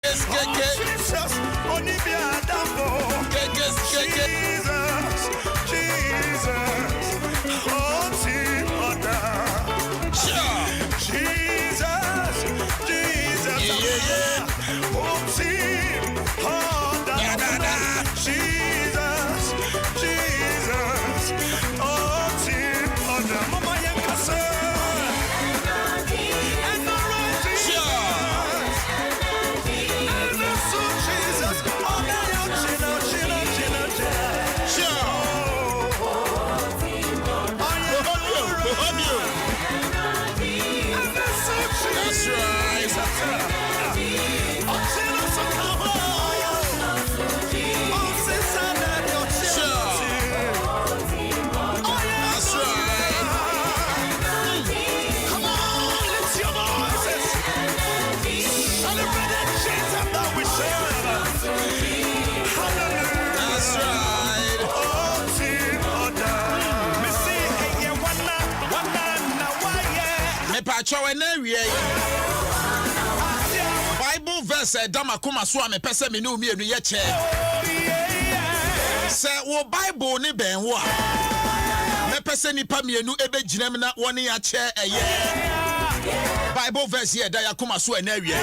Jesus, Onibia Dambo. Jesus, oh, Bible verse Adom akoma so a me pese me no mienu ye che. Se wo Bible ni ben wo a me pese nipa mienu ebe ginam na woni ya che eye. Bible verse here da yakoma so na awie.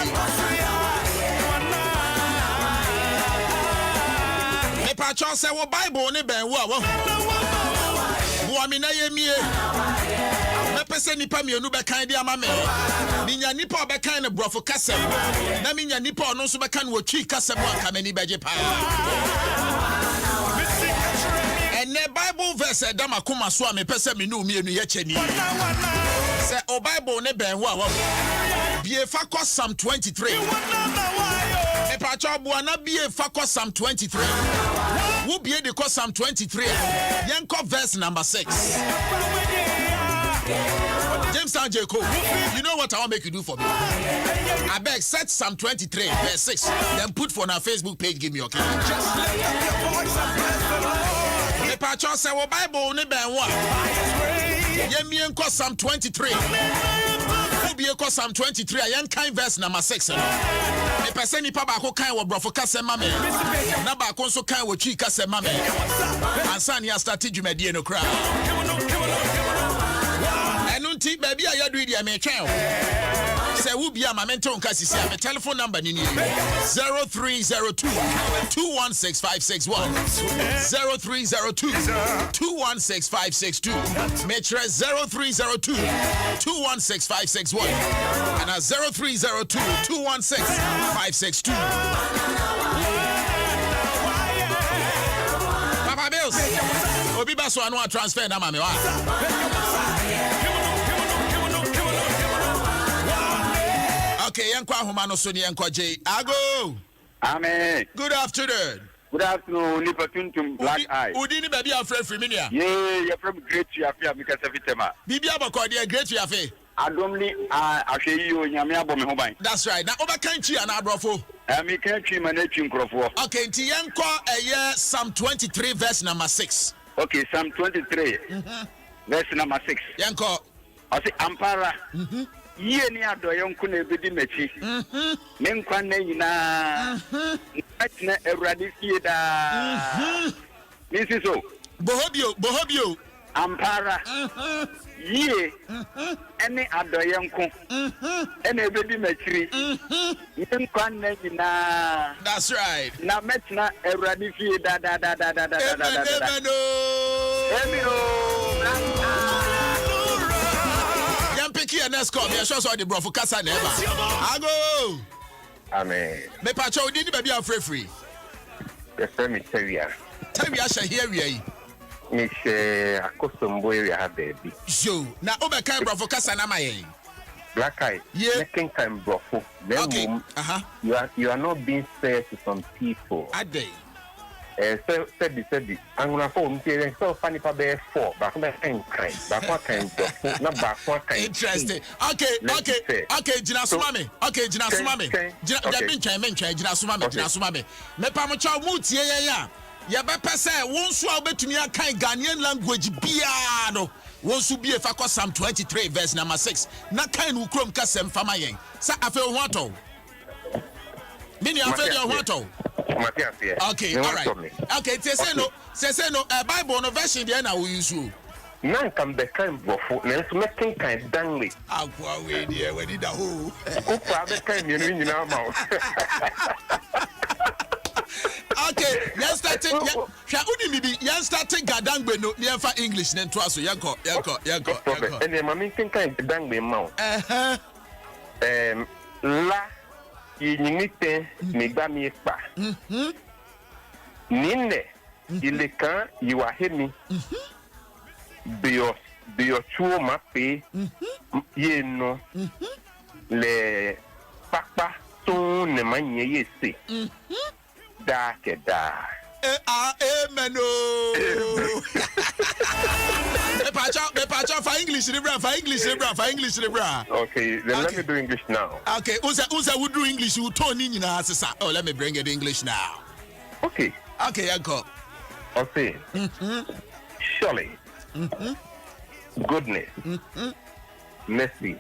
Me pa cho se wo Bible ni ben wo a wo. Wo amina ye mie. Pese nipa mienu be kan dia ma me minya nipa be kan ne brofo kasem na minya nipa ono so be kan wo twi kasem anka mani beje pa ene Bible verse Adom akoma so a me pese me no mienu ye chani se o Bible ne ben wo a bie fa ko Psalm 23 e pa cho bo na bie fa ko Psalm 23 wo bie de ko Psalm 23 yenko verse number 6 James and Jacob, you know what I want to make you do for me? I beg, set Psalm 23, verse 6. Then put for our Facebook page, give me okay. Just lift up your voice and bless the Lord. The pastor said, well, Bible, ne ben wa. Yemi enko Psalm 23. Ubi enko Psalm 23. Ayan kind verse number 6. The person ni pa bako kind wa brofo kase mame. Na bako so kind wa chi kase mame. Ansa ni a started jumedie no crowd. Enunti baby ayadu idi ametwen say wo bia ma menton ka sisi am telephone number ni 0302 216561 0302 216562 metre 0302 216561 and 0302 216562 Papa Bills obi ba so anu transfer na ma me wa Okay, Yanko Humano Suni and Kwaje. Ago. Amen. Good afternoon. Good afternoon, Nipatuntum, Black Eye. Udini baby a friend from Minia. Yeah, you're from Great Yafia because of Vitema. Bibi Abakodia, Great Yafe. Adomni, I say you, Yamia Bomba. That's right. Now, over country and Abrofo. I can't see my name Crofo. Okay, Tianko a year, Psalm 23, verse number 6. Okay, Psalm 23, verse number 6. Yanko. I say, Ampara. Ye ni adoyon kuna bedi mechi menkwa na nyina na Awurade fie da nisi so bohobio ampara ye ene adoyon ku ene bedi mechi menkwa na nyina. That's right. Na metna Awurade fie da Picky and escort me, I show the bro for Casa never. I go. Amen. Me pacho didn't baby a free. The family Teria. Teria shall hear ye. Miss a custom boy, I have baby. So now over kind bro for Casa Namaye. Black Eye, yeah, making time bro. Okay. You are not being fair to some people. A day. Said I'm gonna phone so funny for bear 4 back kind interesting. Okay, Jina Sumame. Okay, Jina Sumame. Jina Sumame. Me pa mo cha mu tie ya. Ya be pese won so obetumi akan Ghanaian language bia no. Won so bie fa ko Psalm 23 verse number 6. Na kan ukrom kasem fama yen. Sa afa ho ato. Mini afraid you want to. Okay, all right. Okay, say no. Bible no version there na we use you. Nan kam be kan bofo, na so metin kan danle. Akwa we there, we did the whole. Ko pa be kan you nyina ma. Okay, yes starting. Sha udi bibi, yes starting gadangbe no, near for English then to aso yanko. Ene ma min kan gadangbe ma. La yinyimite megba mi pa. Nine ile kan yiwa hemi. Bio chuo mape ye no le papa ton ne manye yese da ke da amen o me pacha for English libra okay then let me do English now. Okay unsa would do English you turn in asesa. Oh, let me bring it English now. Okay yanko. Okay. Surely goodness, mercy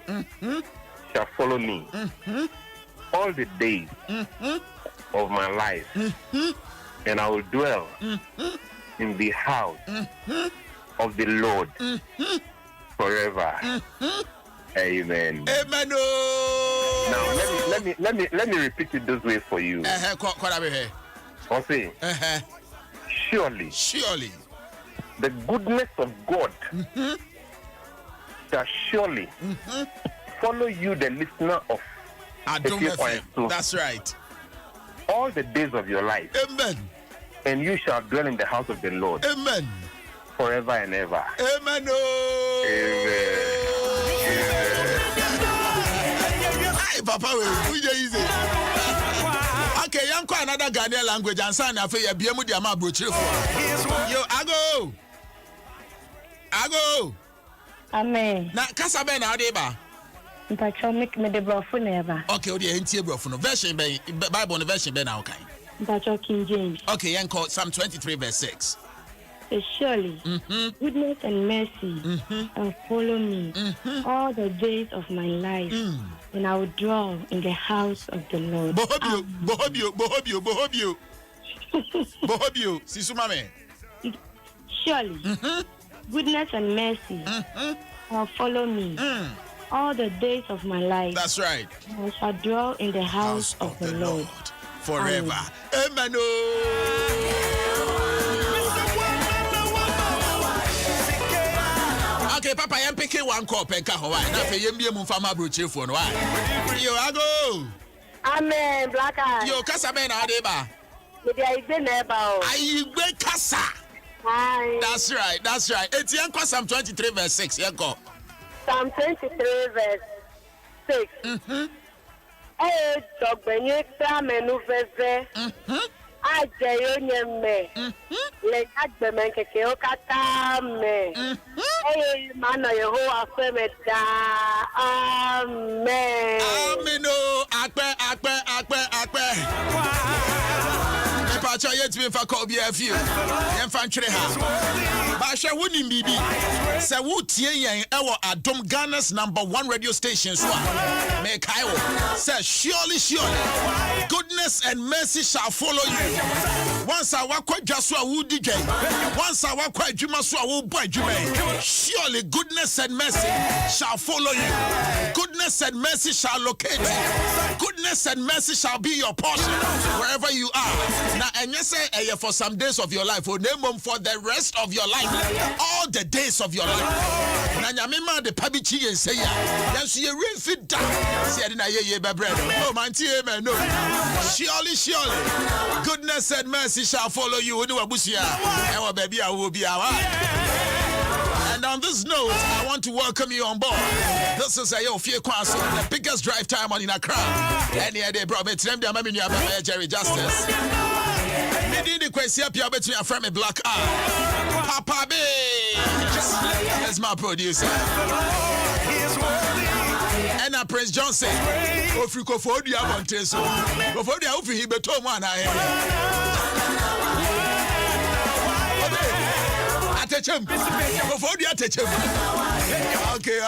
shall follow me all the days of my life, and I will dwell in the house of the Lord forever. Amen. Amen. Now let me repeat it this way for you. Okay. Surely. The goodness of God shall surely follow you, the listener of Adom Ofie Kwanso. That's right. All the days of your life. Amen. And you shall dwell in the house of the Lord. Amen. Forever and ever. Amen. Amen. Hi, Papa. We easy. Okay, yanko another Ghanaian language and sign afa ya biemu dia ma brochire for. Yo, ago. Amen. Na kasa be na ade ba. Mpacho make me the brofo never. Okay, o de entie brofo no version be Bible no version be na okay. Mpacho King James. Okay, yanko Psalm 23 verse 6. Surely goodness and mercy will follow me all the days of my life, and I will dwell in the house of the Lord. Bohobio. Sisumame. Surely goodness and mercy will follow me all the days of my life. That's right. I shall dwell in the house of the Lord forever. Amen. Okay, Papa, I'm picking one cup and Kahawai. Now, for you, Mufama Bruce for why. You are go. Amen, Black Eye. Yo, Casaben Adeba. I break Casa. That's right. It's Yanko Psalm 23 verse 6. Yanko. Psalm 23 verse 6. Eh, dog when you come and over. I say, let the man kill Katame. Hey, man, you who are famous. Amen. Amino, Akbe. Pacha yet me for call a few. Infantry ha. Basha wouldn't be. Say, would ye our Adom Ghana's #1 radio station. Make I say, surely, goodness and mercy shall follow you. Once I walk quite just what would DJ. Once I walk quite Jumaswa will buy Jume. Surely goodness and mercy shall follow you. Goodness and mercy shall locate you. Goodness and mercy shall be your portion wherever you are. Now, and you say for some days of your life, or name them for the rest of your life, all the days of your life. Now, Yamima the Pabichi and say, yes, you real fit down. See, I didn't hear bread. Oh, man, no. Surely, goodness and mercy shall follow you. And baby, I will be our. And on this note, I want to welcome you on board. This is Ofie Kwanso, the biggest drive time on in Accra. And here they brought me to them, Jerry Justice. Me the question up here between a friend me Black Eye. Papa B. That's my producer. And Prince Johnson. Ofriko for the Amonteso. Before the Ofie, he beto one. Attention. Before the attention. Okay.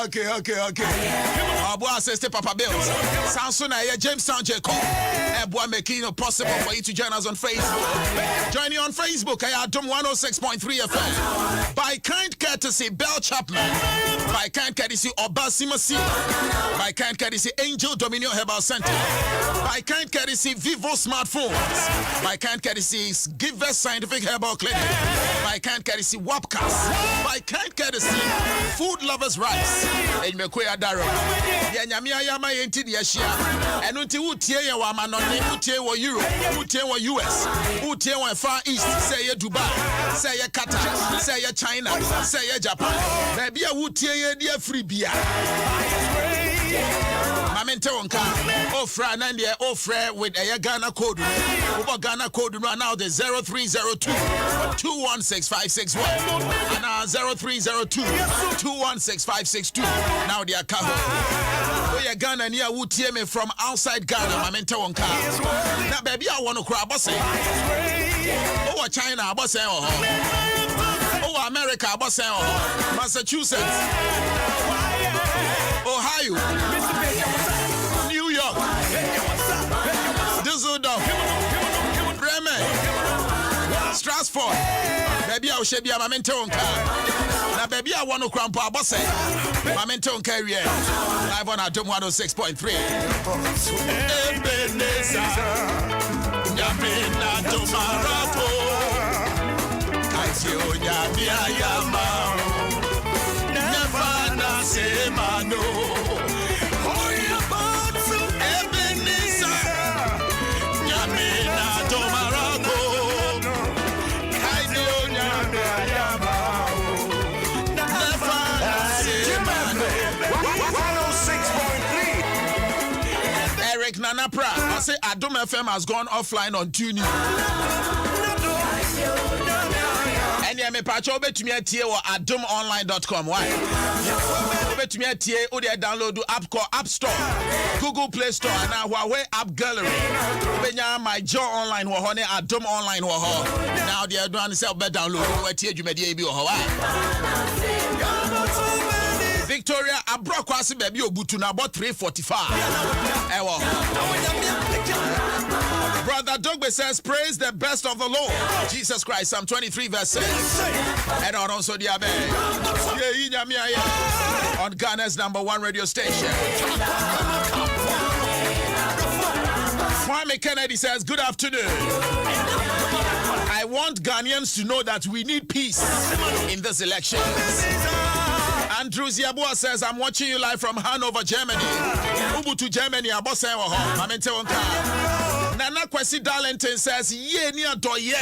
Abua says to Papa Bills. Samson, James Sanjeko. Abua making it possible for you to join us on Facebook. Join you on Facebook. I Adom 106.3 FM. By kind courtesy, Bell Chapman. By kind courtesy, Obasimasi. By kind courtesy, Angel Dominion Herbal Center. By kind courtesy, Vivo Smartphones. By kind courtesy, Givers Scientific Herbal Clinic. By kind courtesy, Wapcast. By kind courtesy, Food Lovers Rice. And Mekoya Daro. Yanyamia Yama Yenti Yashia. And until Utie Wamanone, Utie wa Europe, Utie wa US, Utie wa Far East, say ye Dubai, say ye Qatar, say ye China, say ye Japan. Maybe a Utie dear free beer. Mamente Wonka, Ofra Nandia, Ofra with a Ghana code. Over Ghana code now the 0302 216 and 0302 216 562. Now the account. We are Ghana near Wutieme from outside Ghana, Mamente Wonka. Now, baby, I want to cry, boss. Oh, China, boss. Oh, America, boss. Massachusetts, Ohio, New York, Düsseldorf, Bremen, Strasbourg. Baby, I will share my mental car. Now, baby, I want to cramp our boss. My mental career live on Adom 106.3. Nanapra, I say Adom FM has gone offline on tuning. And yeah, me pacho bet me at adomonline.com. Why? Bet me at download the app called App Store, Google Play Store, and now Huawei App Gallery. Benya my Joe Online wa hone Adom Online wa ho. Now the other one is self bet download. What you media be ho. Victoria Abrokwasi baby obutu na about 345. Ewo. Brother Dogbe says, praise the best of the Lord Jesus Christ, Psalm 23 verse 6. And also the Abe. On Ghana's #1 radio station. Kwame Kennedy says, good afternoon. I want Ghanaians to know that we need peace in this election. Andrew Ziabua says, I'm watching you live from Hanover, Germany. Ubutu Germany, Abose Mamente Wonka. Nana Kwesi Darlington says, Ye near Doye,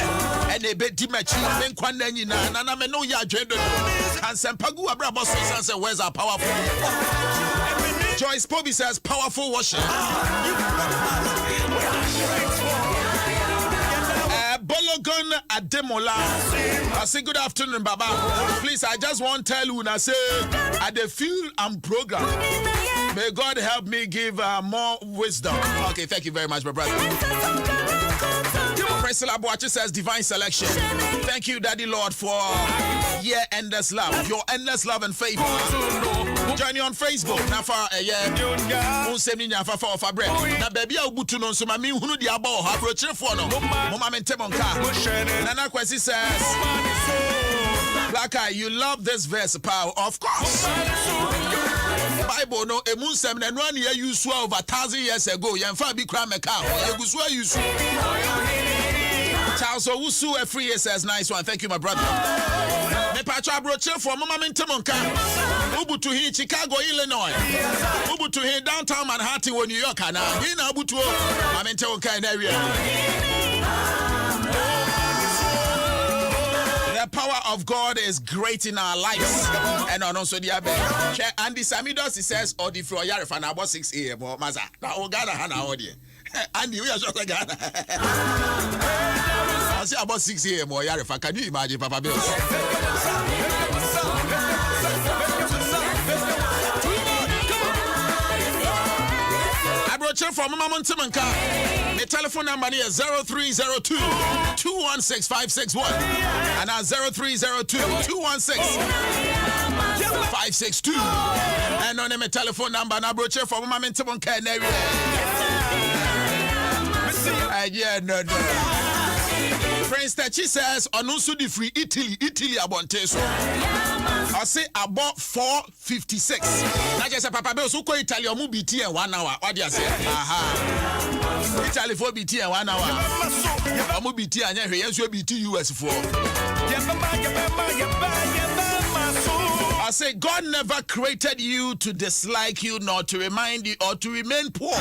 and a bit Dimachi, Benkwanenina, Nana Meno Ya Jendo, and Sampagu Abrabos says, where's our powerful? Joyce Poby says, powerful worship. Bologon Ademola. I say good afternoon, Baba. Please, I just want to tell you, I say, at the field and program, may God help me give more wisdom. Okay, thank you very much, my brother. Priscilla Boachi says, divine selection. Thank you, Daddy Lord, for endless love, your endless love and favor. Join you on Facebook. Nafa unsemi nyafa for fabric. Na baby ubutu no so mami hunu di aba ha brochire for no. Mama mentemonka. Nana Kwesi says, Black Eye, you love this verse, power. Of course. Bible no emunsem na no an ye use over 1,000 years ago. Yemfa bi kra meka. Egusu use. Charles Owusu every year says nice one. Thank you, my brother. Me pacha broche for Mama Mentemonka. Ubutu hi Chicago, Illinois. Ubutu hi downtown Manhattan, New York. Na hi na ubutu Mama Mentemonka in area. The power of God is great in our lives. And also the Abe. Andy Samidos, he says, Odi for Yarifan about 6 a.m. Maza. Na Ogana Hana Odi. Andy, we are just like Ghana. I say about 6 a.m. or Yarifa. Can you imagine, Papa Bills? I brought you from Mama Montemanka. The telephone number is 0302 216 561 and 0302 216 562. And on my telephone number, na broche for Mama Mentebon Canary. Yeah, no. Prince Tachi says, Onusu di free Italy abonteso. I say about 4:56. Now just a papa bill so call Italy or BT in 1 hour. What do you say? Aha. Italy for BT in 1 hour. Omu BT and you BT US for. I say God never created you to dislike you, nor to remind you, or to remain poor.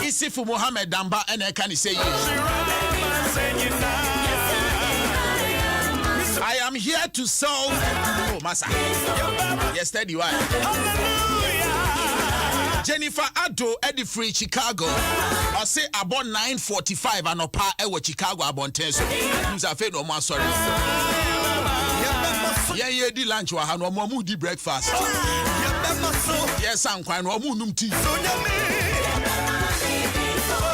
Isi for Muhammad Damba and I can say I am here to solve. Oh, Massa. Yes, steady, why? Jennifer Addo, Eddie Free, Chicago. I say about 9:45 and opa ewo Chicago abontenso. Who's afraid no more sorry. Yeah, di lunch wa ha no mo di breakfast. Yes, I'm quite no mo num tea.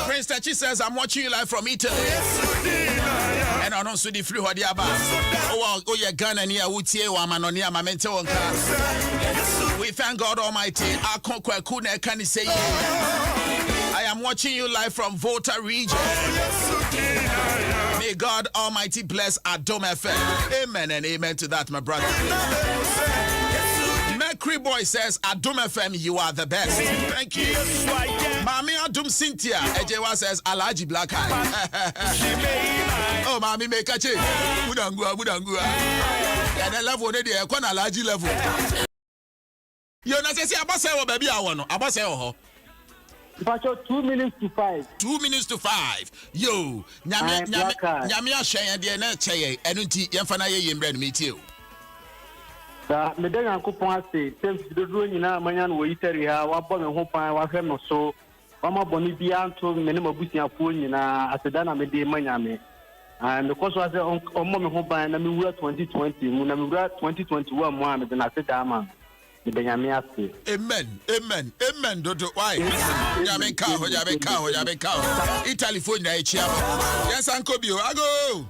Prince Tachi says, I'm watching you live from Italy. And I don't see the free hodi aba. Oh, yeah, Ghana near Wutie, Wamanonia, Mamente Wonka. We thank God Almighty. I am watching you live from Volta region. May God Almighty bless Adom FM. Amen and amen to that, my brother. Mercury Boy says, Adom FM, you are the best. Thank you. Mami Adom Cynthia, Ejewa says, Alaji Black Eye. Oh, Mami Mekache. Budangua. And I love what they are, Kwan Alaji level. You know, say, Abasewo, baby, I want to. Abasewo. 2 minutes to 5. 2 minutes to 5. Yo, Nyamia Shaya, the Nache, and Unti Yamfana Yembrand meet you. Me den Yankopon ase sem dodo nyina manya no yiteri ha wabɔ me ho pan wahwɛ no so wama bɔne bia nto me ne mabusiafo nyina aseda na me de manya me and because was ɔmmɔ me ho pan na me wura 2020 mu na me wura 2021 mu a me de na aseda ma me de nyame ase. Amen dodo why nyame ka ho Italy phone na echia yes anko bio ago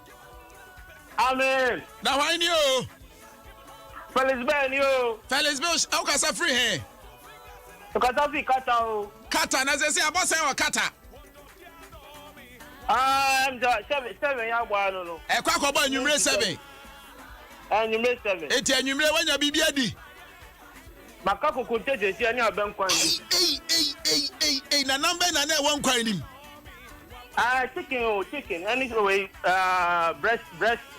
amen na why ni o Felix Ben, how can I free here? Because of the Kata. Kata, as I say, about say or Kata. I'm just 7 years old. A quack about numerate 7. And you made 7. It's a numerate when you be beady. Macaco could take it any of them coin. Hey, na number and I won't coin him. Chicken, anyway, breast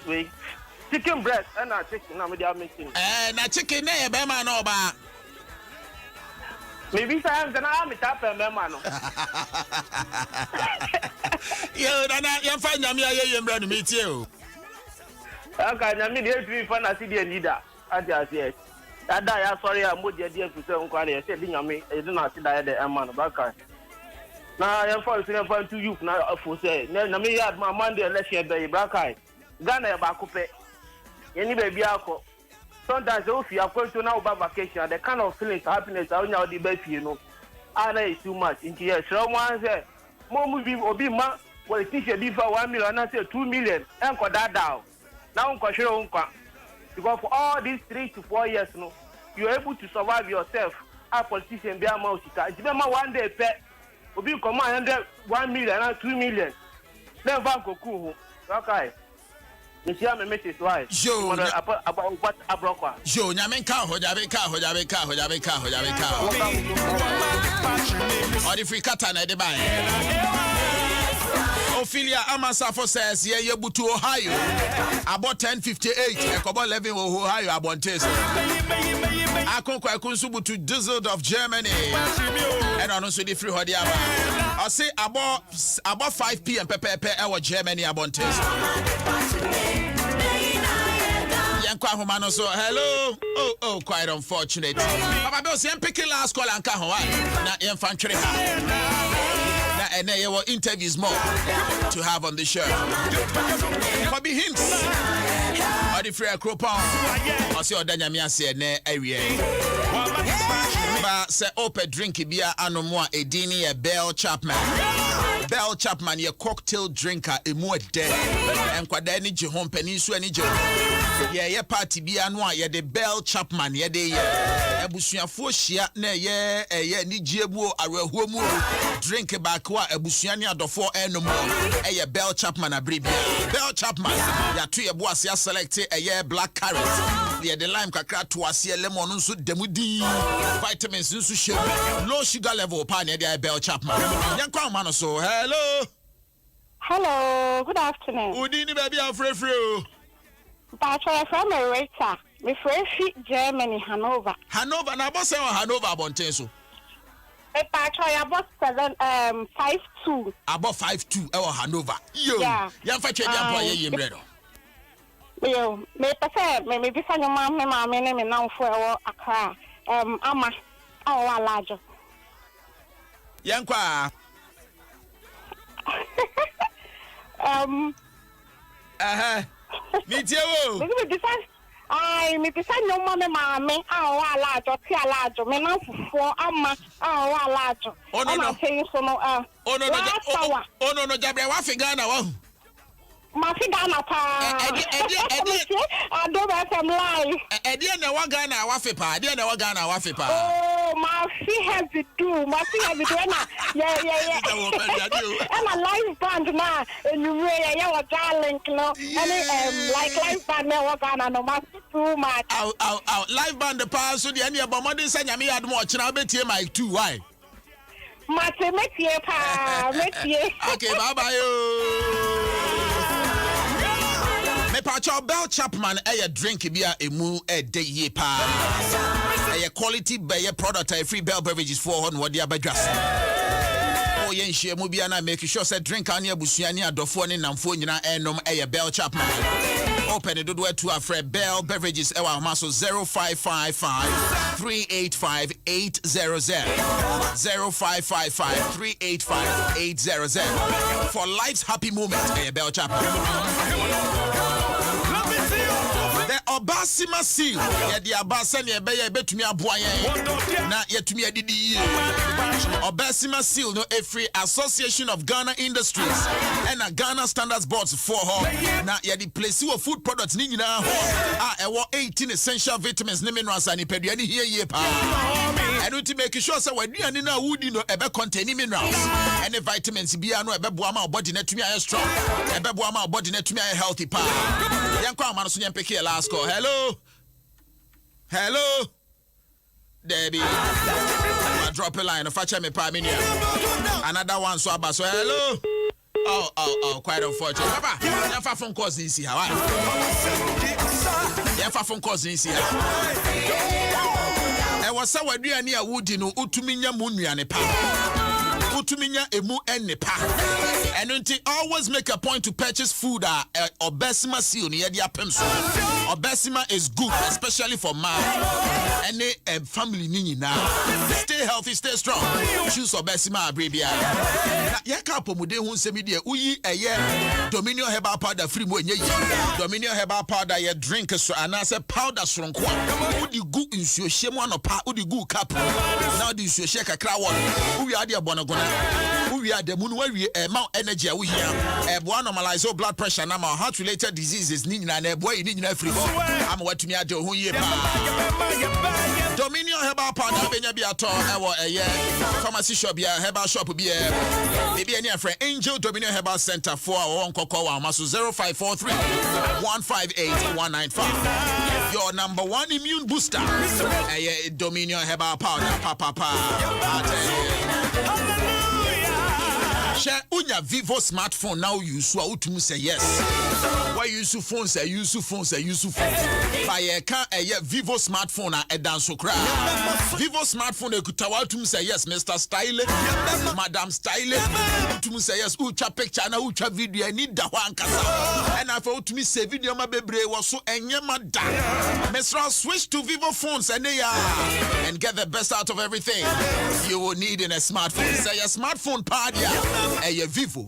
way. Chicken breast and a chicken, I'm missing. And a chicken, Bema no ba. Maybe sometimes an army tap and Bema no. You find me a brand meet you. Okay, I mean, there's 3 fun. I see the leader. I just yes. That day, sorry, I'm with the idea to say, Uncle, I said, me, I do not see that the man back. Now, I'm for 2 youth now for say. Now, me had my Monday, let's hear the black eye. Ghana, Bakupe. Any baby alcohol. Sometimes if you are going to now about vacation, the kind of feelings, happiness, I know the best, you know. I know it's too much. Into yes, someone said, more movie or be man, politician be for 1 million, and I say 2 million, and got that down. Now, because for all these 3 to 4 years, no, you're able to survive yourself. A politician be a mouse. It's remember one day, pet will be command 1 million and 2 million. Then Vanco cool. Okay. Monsieur, me message why? Joe, about what I broke. Joe, Yamenka, Hojabeka. Or the free katana de buy. Ophelia Amasafo says, yeah, you to Ohio. About 10:58, about 11 Ohio, about Test. I consume to Düsseldorf, Germany. And also the free Hodiaba. I say about 5 p.m. per hour, Germany, about Test. So hello. Oh, quite unfortunate. Papa Bill, I'm picking last call and Kahua. Now, infantry. And there were interviews more to have on the show. Maybe hints. Or the free Acropon. Or see what Danyamia said, area. But say, open drink beer, and no more a Dini, a Bell Chapman. Bell Chapman ye cocktail drinker emu ede enkwada ni je hom pani so ani je ye party bia no a ye de Bell Chapman ye de ye abusuafo hia na ye ni jiebu awahuo mu drink back wa abusua ni adofo enom ye Bell Chapman abribia Bell Chapman ya to ye bo ase select ye black carrot ye de lime kakra to ase lemon nso demudi vitamins nso share low sugar level pa na de Bell Chapman yankwa ma no so Hello, good afternoon. Udini baby afrefre. But I from Rita. Me fresh Germany, Hanover. Hanover na boss Hanover abonten so. But I about 5'2". About 5'2" Hanover. Yo. Yeah. Yan fa twa dia boy ye mre no. Yo, me pese me bi fa nyoma me ma me ne me nanfo ewo Accra. Ama awo alajo. Yankwa. Me tiewo. Me pesa nyoma me ma me awo alajo ti alajo me nanfo ama awo alajo. Ama say so no no jabre wa figa na wa. Mafi Ghana pa. Adom FM live. Edi na wa Ghana wa fe pa. Edi na wa Ghana wa fe pa. Oh, Mafi has it do. Mafi has it do. Yeah. And a live band na. And you really wa darling no. And like live band na wa Ghana no Mafi too much. Out. Live band pa so de any abomodin sa nyame Adom ochina betie mic 2 why? Mate metie pa. Metie. Okay, bye. Me pacho Bell Chapman drink bia emu de ye pa. Quality be product free Bell beverages for on what dia badras. Oh yen share mu bia na make sure say drink an abusua ni adofo ni namfo nyina enom Bell Chapman. Open the door to a Bell beverages ewa maso 0555 385 800 0555 385 800 for life's happy moment Bell Chapman. The Obasima seal, the Abasa near Bay betumi aboa yen na yetumi adidi Obasima seal no a free Association of Ghana Industries and a Ghana Standards Boards for her na ye the place of food products ni nyina ho 18 essential vitamins ne minerals and peduani here ye pa and to make sure say waduani na wudi no ebe contain minerals and vitamins bia no ebe boa ma body na tumi aye strong ebe boa ma body na tumi aye healthy pa yankwa amano so nyempeke last call. Hello. Debbie. I drop a line of Facha me pa minia. Another one so about so hello. Oh, quite unfortunate. Papa, you have phone calls in see how. You have phone calls in see how. I was so weird near Woody no utuminya munyane pa. Utuminya emu ene pa. And until always make a point to purchase food Obesima seal near the apemso. Obesima is good, especially for man. Any family nini now. Stay healthy, stay strong. Choose Obesima abribia. Yaka pomude hun semidie uyi Dominion herbal powder free mo nye. Dominion herbal powder ye drink so anase powder sronkwa. Udi gu insuo shemu anopa udi gu cap. Now di insuo share kakra won. Uwi ade abonagona. Uwi ade munu we mount energy we here. Boa normalize blood pressure na heart related diseases ni nyina na boa ni nyina free bo. Am watumi ade ho ye pa. Dominion herbal powder benya bi ato pharmacy shop ya herbal shop bi maybe any friend Angel Dominion Herbal Center for our Koko Masu 0543 158 195. Your number one immune booster. Dominion Herbal Powder. Share unya Vivo smartphone now use utum say yes. Why use phone say use phone. By a car Vivo smartphone dance cry. Vivo smartphone kutawatum say yes, Mr. Style, Madam Style, utum say yes, ucha picture na ucha video need da one kasa. And I thought to me say video ma bebre was so enyema da. Mr. Switch to Vivo phones and and get the best out of everything you will need in a smartphone. Say a smartphone party. Vivo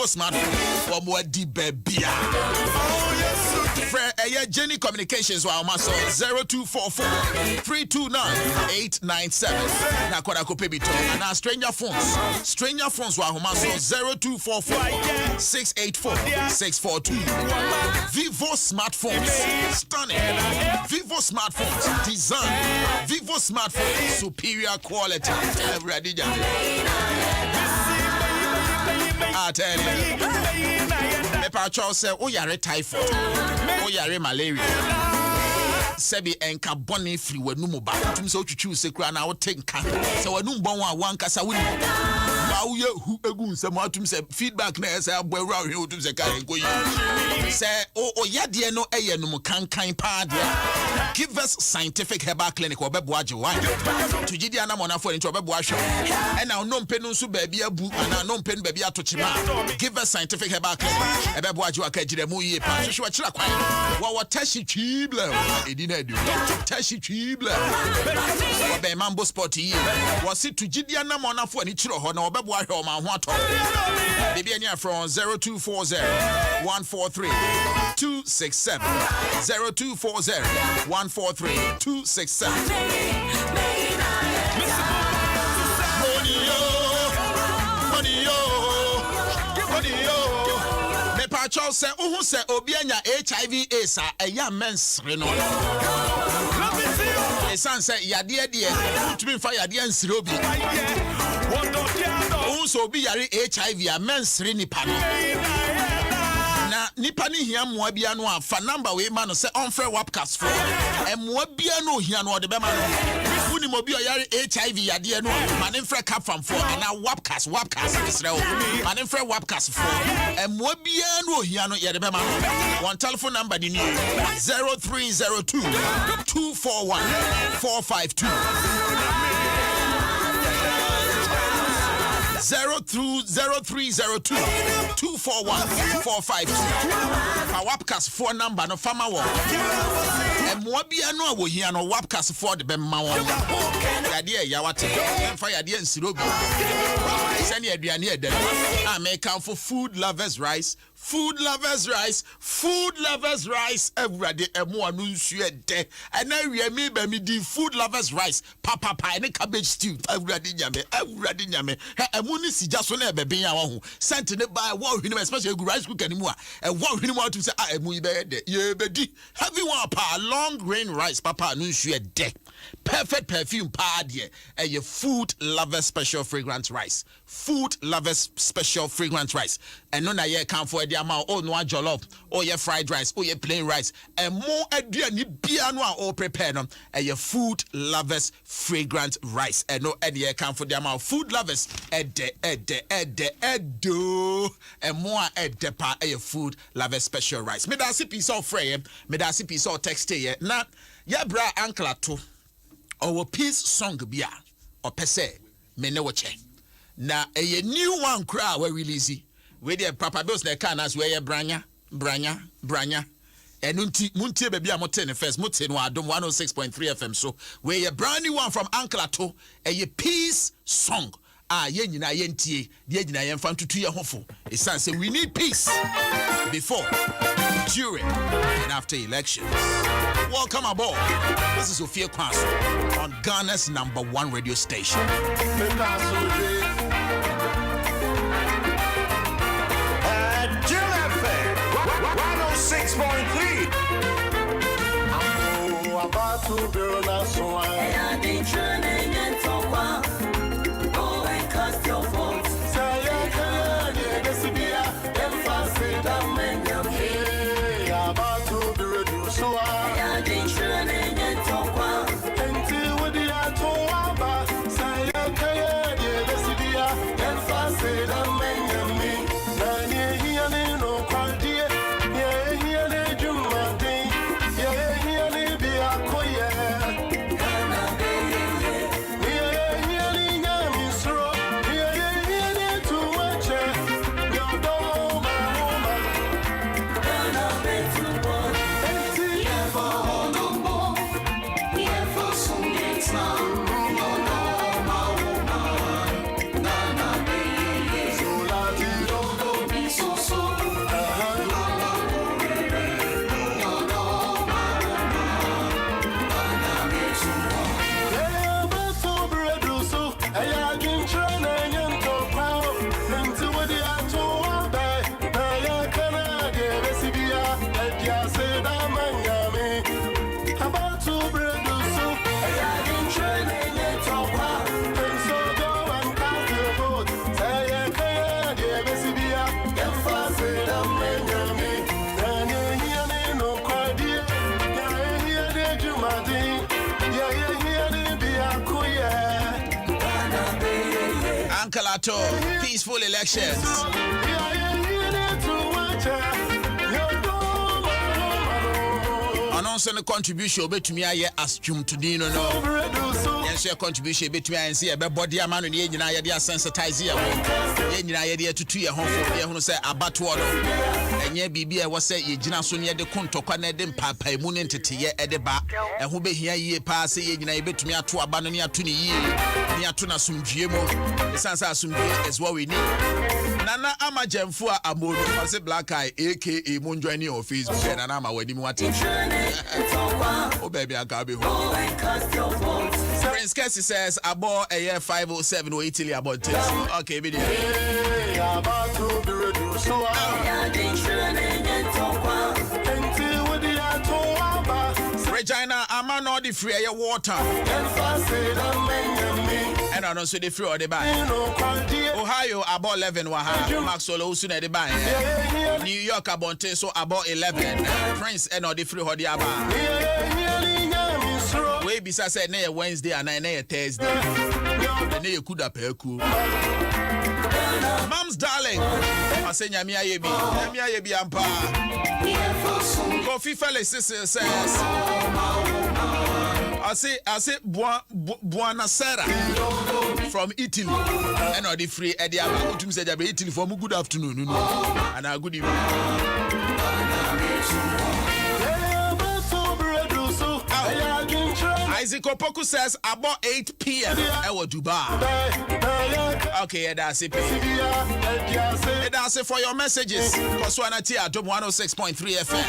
smartphone for more di baby. Oh yes. Jenny Communications wa maso 0244-329-897. Na kwada kope bito. Na Stranger Phones wa maso 0244-684-642. Vivo smartphones, stunning. Vivo smartphones, design. Vivo smartphones, superior quality. Everybody I tell you. Mepa Charles say, "Oh, yare typhoid. Oh, yare malaria. Sebi enka boni free we numu ba. Tum so chuchu se kura na wo take ka. Se we num bon wa kasa wuni. Ba wo ye hu egu nsem atum se feedback na say abo awura hwe otum se ka enko yi. Se o yade no eye num kankan pa de. Give us scientific herbal clinic obebo age wa. Tujidi ana monafo ni obebo ahwe. E na no mpe no nso ba bia bu ana no mpe no ba bia tochima. Give us scientific herbal clinic. Ebebo age wa ka gire mu yi pa. Hwehwe kira kwan. Wa tashi twible. Tashi Trible. Obe Mambo Sport here. Was it to Gideon Namona for any chiro or no Bebo Homa Wato? Maybe any from 0240-143-267. 0240-143-267. Charles said, "Oh, say Obianya HIV/AIDS a young man's reno." A son said, "Yadia, dear, to be fire, dear, and Sirobi." Oh, so be HIV a man's renipan. Na nipani here Moabiano for number we man say unfair wapcast for and Moabiano here no the Bemano. Mobile HIV yadia no man in free cap from 4 and now wapcast is real man in free wapcast 4 and mobile no here no yede be man one telephone number the new 0302 241 452 0302 241 452 wapcast 4 number no farmer one and Mobia no wo here no wapcast 4 the bemma one yade ya wate emfa yade nsirobi send ye aduane eden I make come for food lovers rice everybody emu anu nsu ede and now we me be me di food lovers rice papa pie ne cabbage stew everybody nyame emu ni sija so na ebebe ya wo sent ne buy wo hwini especially gu rice cooker ni mu a wo hwini mu atum say emu yi be de ye be di heavy one pa long grain rice papa anu nsu ede perfect perfume pa de your food lovers special fragrance rice and no na ye can for the amount oh no jollof or your fried rice or your plain rice and more aduane bia no a prepare no your food lovers fragrant rice and no ye can for the amount food lovers edo and more pa your food lovers special rice me da piece of frame me da piece of text here na ya bra ankla to our peace song bia or pese me ne woche na a new one cry we release we the papa bills na can as we branya enunti muntie baby amote first mote no Adom 106.3 FM so we a brand new one from Uncle Ato a peace song ye nyina ye ntie de nyina ye mfa ntutu ye hofo it say we need peace before during and after elections. Welcome aboard. This is Ofie Kwanso on Ghana's #1 radio station. Adom 106.3. I'm about to build a song. I've been training and talk. Go and cast your votes. Say you can, this is the emphasis that men you hear. About to build a song. I've been training and talk. Until with the Atoa, say you can, this is the battle, peaceful elections. Announcing the contribution to me, I assume to Dino. Yes, your contribution between me and see a body a man in the engine. I sensitize here. Engine idea to 2 year home for me who say about water. And ye be was say ye Gina Sonia de Conto Canadian Papa Moon entity at the back. And who be here ye pass ye to me to abandon near 20 years near Tuna Sum GMO. The Sansa Sum is what we need. Nana ama Jemfua Amor, I say black eye, aka Munjoini or Facebook, and I'm a wedding what. Oh, baby, I can't be home. Prince Cassie says, I bought a year 507 or Italy about this. Okay, video. Regina, I'm on all the free air water. And I don't see the free or the buy. Ohio, about 11 waha. Maxwell, soon at the buy. New York, about 10, so about 11. Prince, and all the free or the aba. Way besides said, nay, Wednesday and nay, Thursday. And nay, you could have a cool. Mom's darling. I say, Yamia Yebi, Ampa. Coffee Fellow Sister says, I say, Buona Sera from Italy. And all the free Eddie Abba said, Italy for good afternoon. And a good evening. Isaac Opoku says about 8 p.m. Ewa Dubai. Okay, that's it. That's it for your messages. Koswanati Adom 106.3 FM.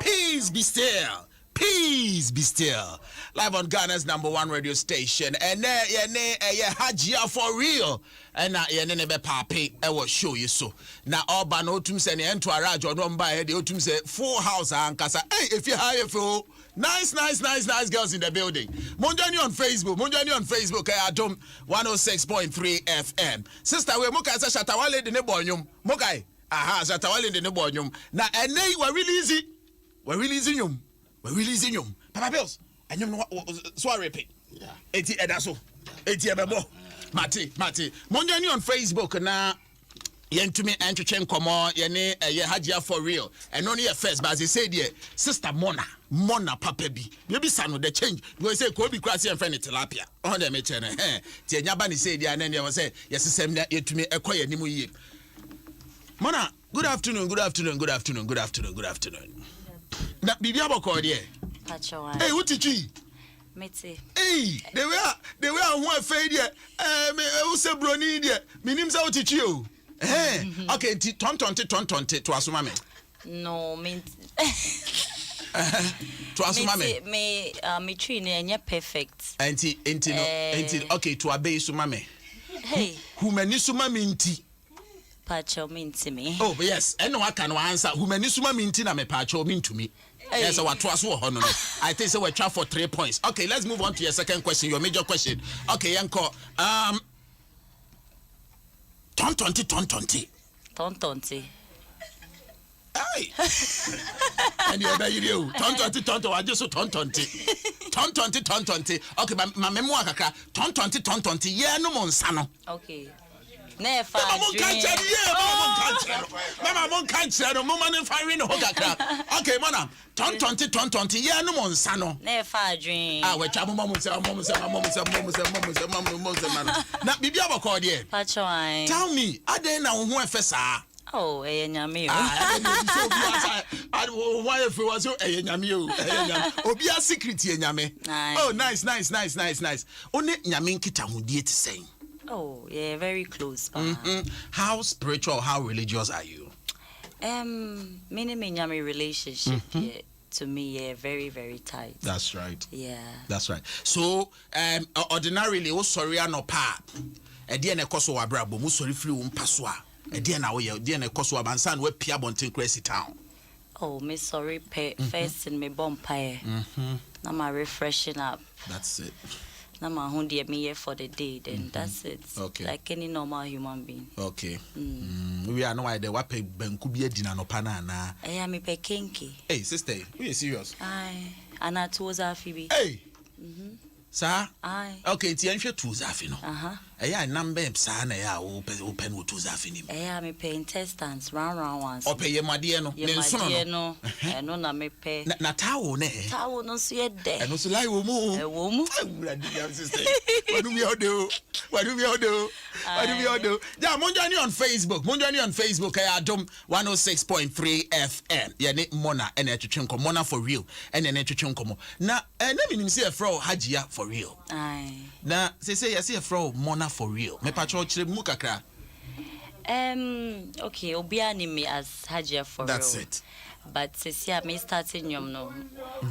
Peace be still. Peace be still. Live on Ghana's #1 radio station. And Hajia for real. And be papi. I will show you so. Now all banotum say the entourage or don't buy the otum say full house and kasa. Hey, if you hire for nice girls in the building. Monjani on Facebook. Adom 106.3 FM. Sister, we muka sa shatawale de nebonyum. Mokai. Aha, shatawale de nebonyum. Na ene we release. We're releasing you. Papa Bills. And you know so repeat. Yeah. Eti edaso. Eti ebebo. Mati. Monjani on Facebook na yentumi enchechen komo yene Hajia for real. And only a first but as they say there, Sister Mona Papa B. Maybe son the change. We say Kobe Krasi and friend tilapia. On the mechene. Ti nyaba ni say there and then they was say yes sem na yetumi ekoye nimu yi. Mona, good afternoon. Na bibi aboko there. Pacho. Hey, what did you? Mete. Hey, they were one failure. Me who say brony there. Me name say otichi. Okay, tontonte to asuma me. No, me. To asuma me. Me tree ne perfect. Enti no. Okay, to abe suma me. Hey. Who many suma minti. Pacho minti me. Oh yes, and no one can answer. Who many suma minti na me pacho min to me. Yes, I I think so. We're trying for 3 points. Okay, let's move on to your second question, your major question. Okay, Yanko. Tontonti. Hey. And you're better you. Tontonti. I just saw tontonti. Tontonti. Okay, my memoir kaka. Tontonti. Yeah, no monsano. Okay. Never. Mama can't no woman firing no kakra. Okay, mana. Tontonti. Yeah, no monsano. Never dream. We chamu mama say. Na bibi abako there. Pacho ai. Tell me, ade na wo ho efesa. Oh, nyame o. Why if it was nyame o. Obi a secret nyame. Oh, nice. One nyame nkita hodie te sen. Oh, yeah, very close. How spiritual, how religious are you? Many nyame relationship to me, yeah, very, very tight. That's right. Yeah. That's right. So, ordinarily, o sorry no pa. E de na ekoso wa brabo, mu sorry free wo mpaso a. E de na wo ye, de na ekoso abansan we pia bonten crazy town. Oh, me sorry first in me bonfire. Now my refreshing up. That's it. Now my home dear me here for the day, then that's it. Okay. Like any normal human being. Okay. We are no idea what pe benku bi adina no pana na. Eh, me pe kinky. Hey, sister, we are serious. Aye. And I told Phoebe. Hey. Sir? Aye. Okay, ti enhwe tu zafi no. Eh, number sa na ya open wo tu zafi ni. Eh, me pe intestines round ones. Ope ye made no. Ne nso no. No na me pe. Na tawo ne. Tawo no so ye de. Eno so lai wo mu. E wo mu. Sister. Wadu mi odo. Ja, monjani on Facebook. Adom 106.3 FM. Ye ne Mona ene etwetwenko. Mona for real. Ene etwetwenko. Na me nim say fro Hajia for real. Aye. Na say yes fro Mona for real. Me pacho chire mu kakra. Okay, obia ni me as Hajia for real. That's it. But since me starting yom no,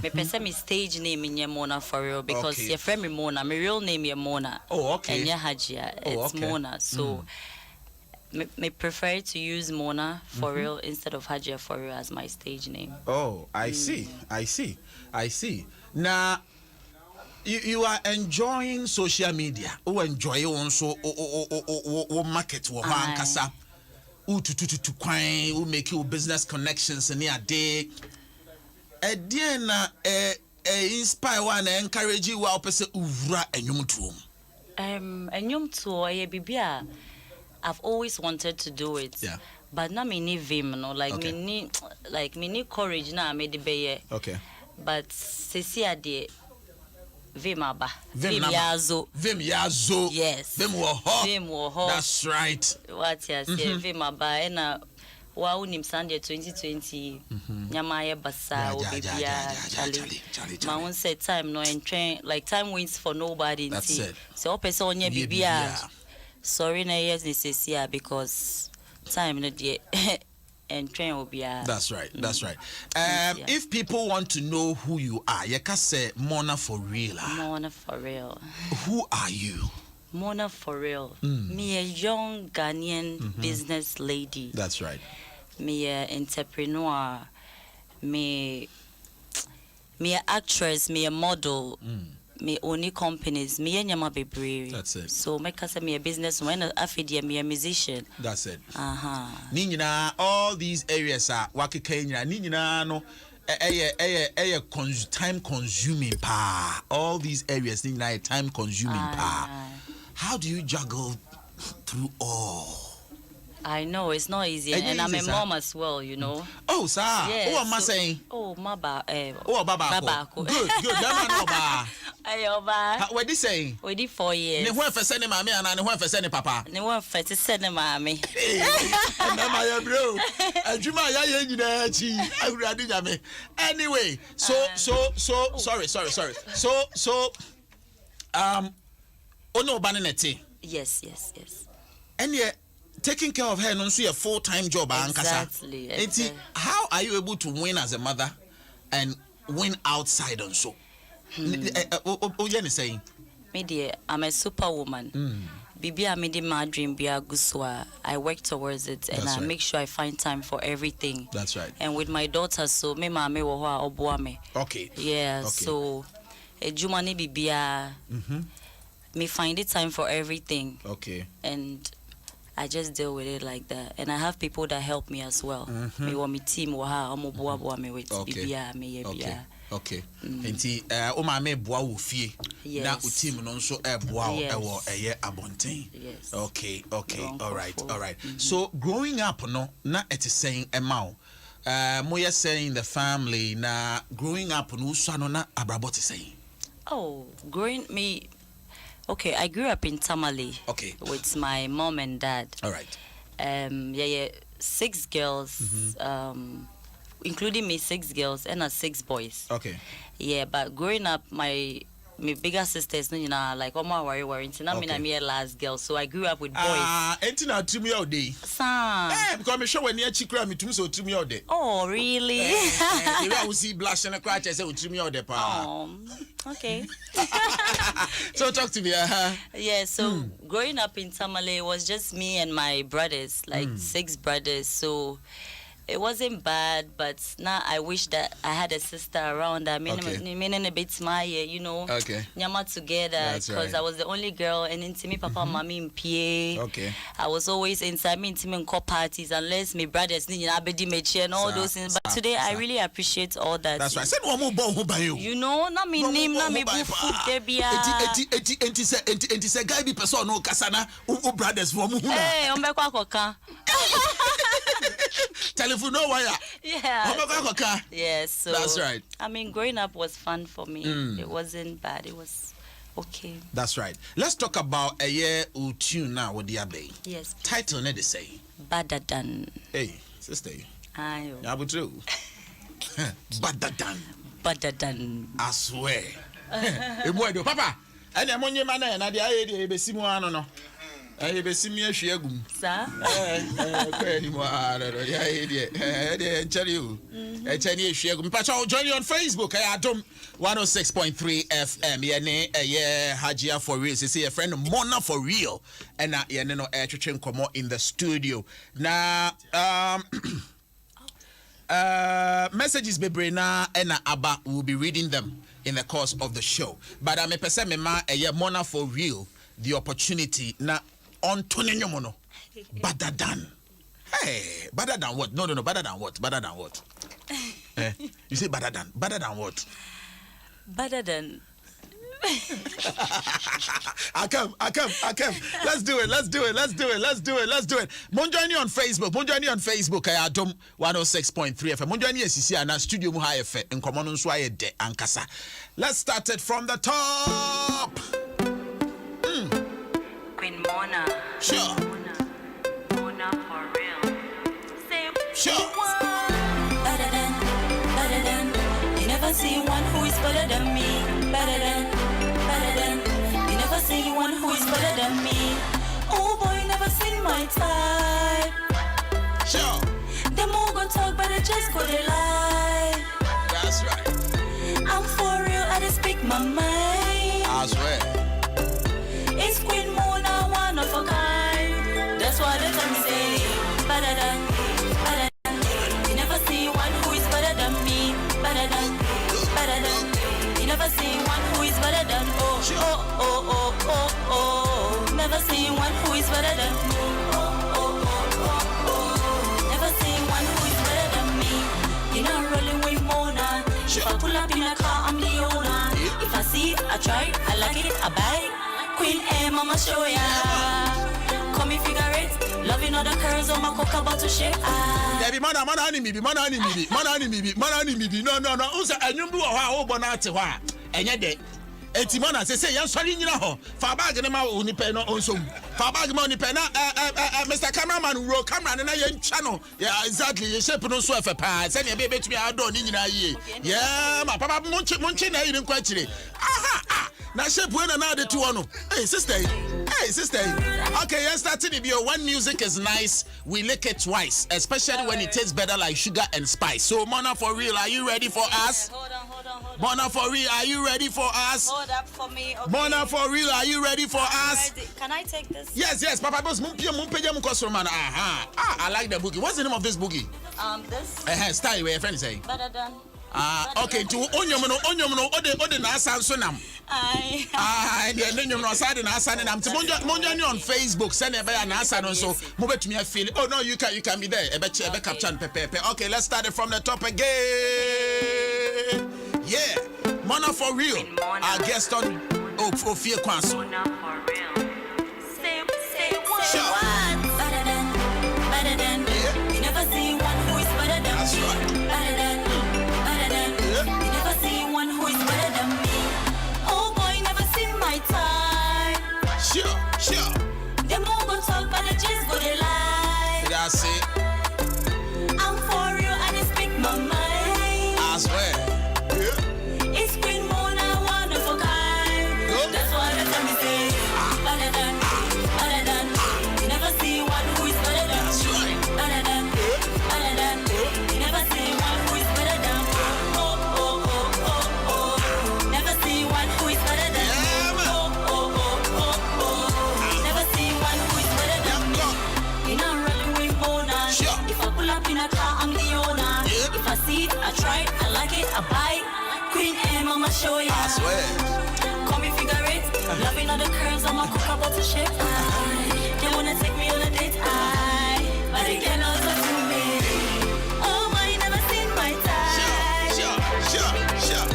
me pese me stage name in Mona for real because your friend me Mona, my real name is Mona. Oh, okay. And Hajia, it's Mona. So me prefer to use Mona for real instead of Hajia for real as my stage name. Oh, I see. Now, you are enjoying social media. Oh, enjoy also market wo hankasa. To kwine, who make you business connections in your day. Inspire one and encourage you while person uvra enyum to. Enyum to bibia. I've always wanted to do it. Yeah. But now me need vim, no, like me need courage now. Me the be. Okay. But sisi ade. Vim yazo. Yes. Vim wo ho. That's right. What you say? Vim aba na wa unim Sunday 2020. Nyama ye basa obibia chali. My own set time no and train like time waits for nobody. That's it. So person onye bibia. Sorry na yes necessary because time no dey. And train will be That's right. If people want to know who you are, you can say Mona for real. Mona for real. Who are you? Mona for real. Me a young Ghanaian business lady. That's right. Me a entrepreneur. Me a actress. Me a model. Me only companies. Me a nyama bebre. That's it. So me kasa me a business. When afidi me a musician. That's it. Nina, all these areas are wakikenya. Nina no. Time consuming pa. All these areas nina time consuming pa. How do you juggle through all? I know it's not easy, and I'm a mom as well, you know. Oh, sir. Yes, What am I saying? Oh, my ba. Oh, baba. Good. Ayoba. What did say? We did 4 years. Ne ho fa sene mama and ne ho fa sene papa. Ne ho fa ti sene mama. Na my bro. Adwuma ya ye nyina chi. Awurade nyame. Anyway, so sorry. So ono ba ne nete. Yes. And yeah, taking care of her no so a full-time job Exactly. How are you able to win as a mother and win outside and so? Saying? Media, I'm a superwoman. Bibi, I made my dream be a guswa. I work towards it, and I make sure I find time for everything. That's right. And with my daughter, so me mama wo obuame. Okay. Yeah. Okay. So, jumani bibia. Me find it time for everything. Okay. And I just deal with it like that. And I have people that help me as well. Me wa me team wa ha omo boa me with bibia me ye bia. Okay. Enti o ma me boa wo fie. Na o team no nso boa wo ewo eye abonten. Yes. Okay. All right. So growing up no na it is saying emao. Moya saying the family na growing up no so no na abrabot is saying. Oh, okay, I grew up in Tamale. Okay. With my mom and dad. All right. 6 girls, including me, 6 girls and 6 boys. Okay. Yeah, but growing up, my bigger sisters, like worry. Me last girl, so I grew up with boys. Entina to me all day. Because I'm sure when you chikra me to me all day. Oh, really? I will see blush and a crash. I say to me all day. Okay. So talk to me. Yeah, so growing up in Tamale was just me and my brothers, like 6 brothers. So it wasn't bad, but now I wish that I had a sister around that meaning a bit my nyama together, because I was the only girl, and into me papa mommy in PA. Okay. I was always inside me in parties unless my brothers need abedi mechi and all those things. But today I really appreciate all that. That's right. Said one more ball who by you. You know, na me name na me bu food there bia. Enti say guy be person no kasana o brothers from who. Hey, ombekwa koka. Telephone no wire. Yeah. Yes, so that's right. I mean, growing up was fun for me. It wasn't bad. It was okay. That's right. Let's talk about a year or two now with the abbey. Yes. Please. Title need to say. Better than. Hey, sister. Ayo. Yeah, but true. Better than. I swear. Papa. And I'm on your man and I did a simon no. I be see me sir. Join you on Facebook. Adom 106.3 FM. Yeah, Hajia for real. See a friend Mona for real. And no come in the studio. Now messages be brena and Abba will be reading them in the course of the show. But I'm a person Mona for real. The opportunity now on Tony Nyomono. Better than. Hey, better than what? No, better than what? Better than what? You say better than. Better than what? Better than. I come. Let's do it. Monjoini on Facebook. I Adom 106.3 FM. Monjoini is here na studio mu high FM. Nkomo no nso aye de ankasa. Let's start it from the top. Queen Mona. Sure. Mona for real. Sure. Better than. You never see one who is better than me. Better than. You never see one who is better than me. Oh boy, never seen my type. Sure. Them all go talk, but I just go to lie. That's right. I'm for real, I just speak my mind. I swear. It's Queen Mona, one of a kind. That's why they tell me say, better than. You never see one who is better than me. Better than. You never see one who is better than. Oh. Never see one who is better than. Never see one who is better than me. You know, rolling with Mona. If I pull up in a car, I'm the owner. If I see it, I try it, I like it, I buy it. Queen M, I'ma show ya. Call me figure it. Loving all the curves on my coca bottle shape. There be man enemy. No. Unsa anyum bi wo ha wo bonate ho a enye de. Etimona say yan sorry nyina ho. Fa bag ne ma onipa no onsom. Fa bag ma onipa na Mr. Cameraman roll camera na yan channel. Yeah, exactly. You shape no so efe pa. Say ne be betumi ado ni nyina yie. Yeah, ma papa munchi na yin kwa chire. Aha. Na shape we na de to no. Hey sister. Okay, yes, starting the video. When music is nice, we lick it twice, especially when it tastes better like sugar and spice. So, Mona, for real, are you ready for us? Hold on. Mona, for real, are you ready for us? Hold up for me. Okay. Mona, for real, are you ready for us? Ready. Can I take this? Yes, Papa Boss, I like the boogie. What's the name of this boogie? This. Style, where your friend say? Better done. Okay, to onyomono, ode na asansunam. And then you know, side and Asan and I'm to on Facebook, send a bear and Asan so move to me a feel. Oh no, you can be there. A caption pepe. Okay, let's start it from the top again. Yeah, Mona for real. Our guest on Ofie Kwanso. Mona for real. Say what? Sure. Better than. You never see one who is better than That's me. right. Better than. You never see one who is better than me. Oh boy, never seen my time. Sure. Them all go talk, but they just go they lie. That's it. I'm for real, I just speak my mind. I swear. Yeah. It's Queen Mona, one of a kind. Good. That's why they tell me say, better than. You never see one who is better than. That's right. Better than. You never see one who is better than. Never see one who is better than. Yeah, man. Never see one who is better than me. You know I'm running with Mona. Sure. If I pull up in a car, I'm the owner. Yeah. If I see it, I try it, I like it, I buy it. Queen M, I'ma show ya. I swear. Call me figure it. Loving all the curves, I'ma cook up to shape. They wanna take me on a date, but they cannot talk to me. Oh my, never seen my type. Sure.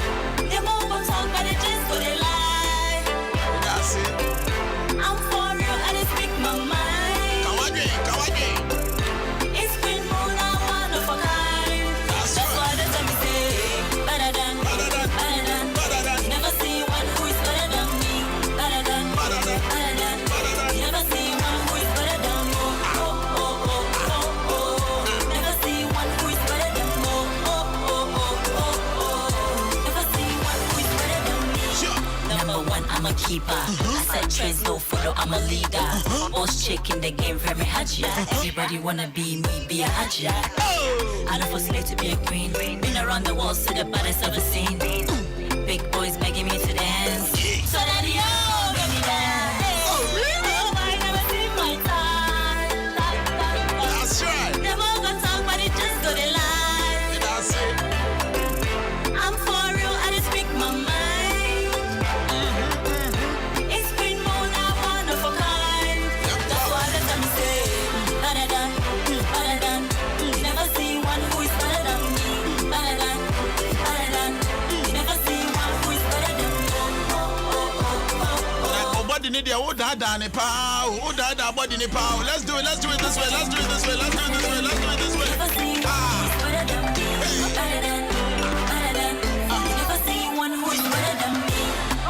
They won't go talk, but they just go they lie. That's it. I'm for real, I just speak my mind. Kawaii. It's Queen Mona, one of a kind. That's why they tell me say, better than. You never see one who is better than me. Better than. You never see one who is better than me. Never see one who is better than me. Never see one who is better than me. Sure. Number one, I'm a keeper. I said trends, no photo, I'm a leader. Boss chick in the game, very hajia. Everybody wanna be me, be a hajia. I don't for slave to be a queen. Been around the world, see the baddest ever seen. Big boys begging me to dance. So daddy, oh, let me dance. Oh, really? Oh, I never seen my time. That's right. Them all got talk, but it just go they lie. That's it. I'm for real, I just speak my mind. It's Queen Mona, one of a kind. That's why they tell me say, better than. You never see one who is better than me. Better than. You never see one who is better than me. Body need your old dad and a pow. Old dad body need pow. Let's do it this way. Never see one who is better than me. Better than. You never see one who is better than me.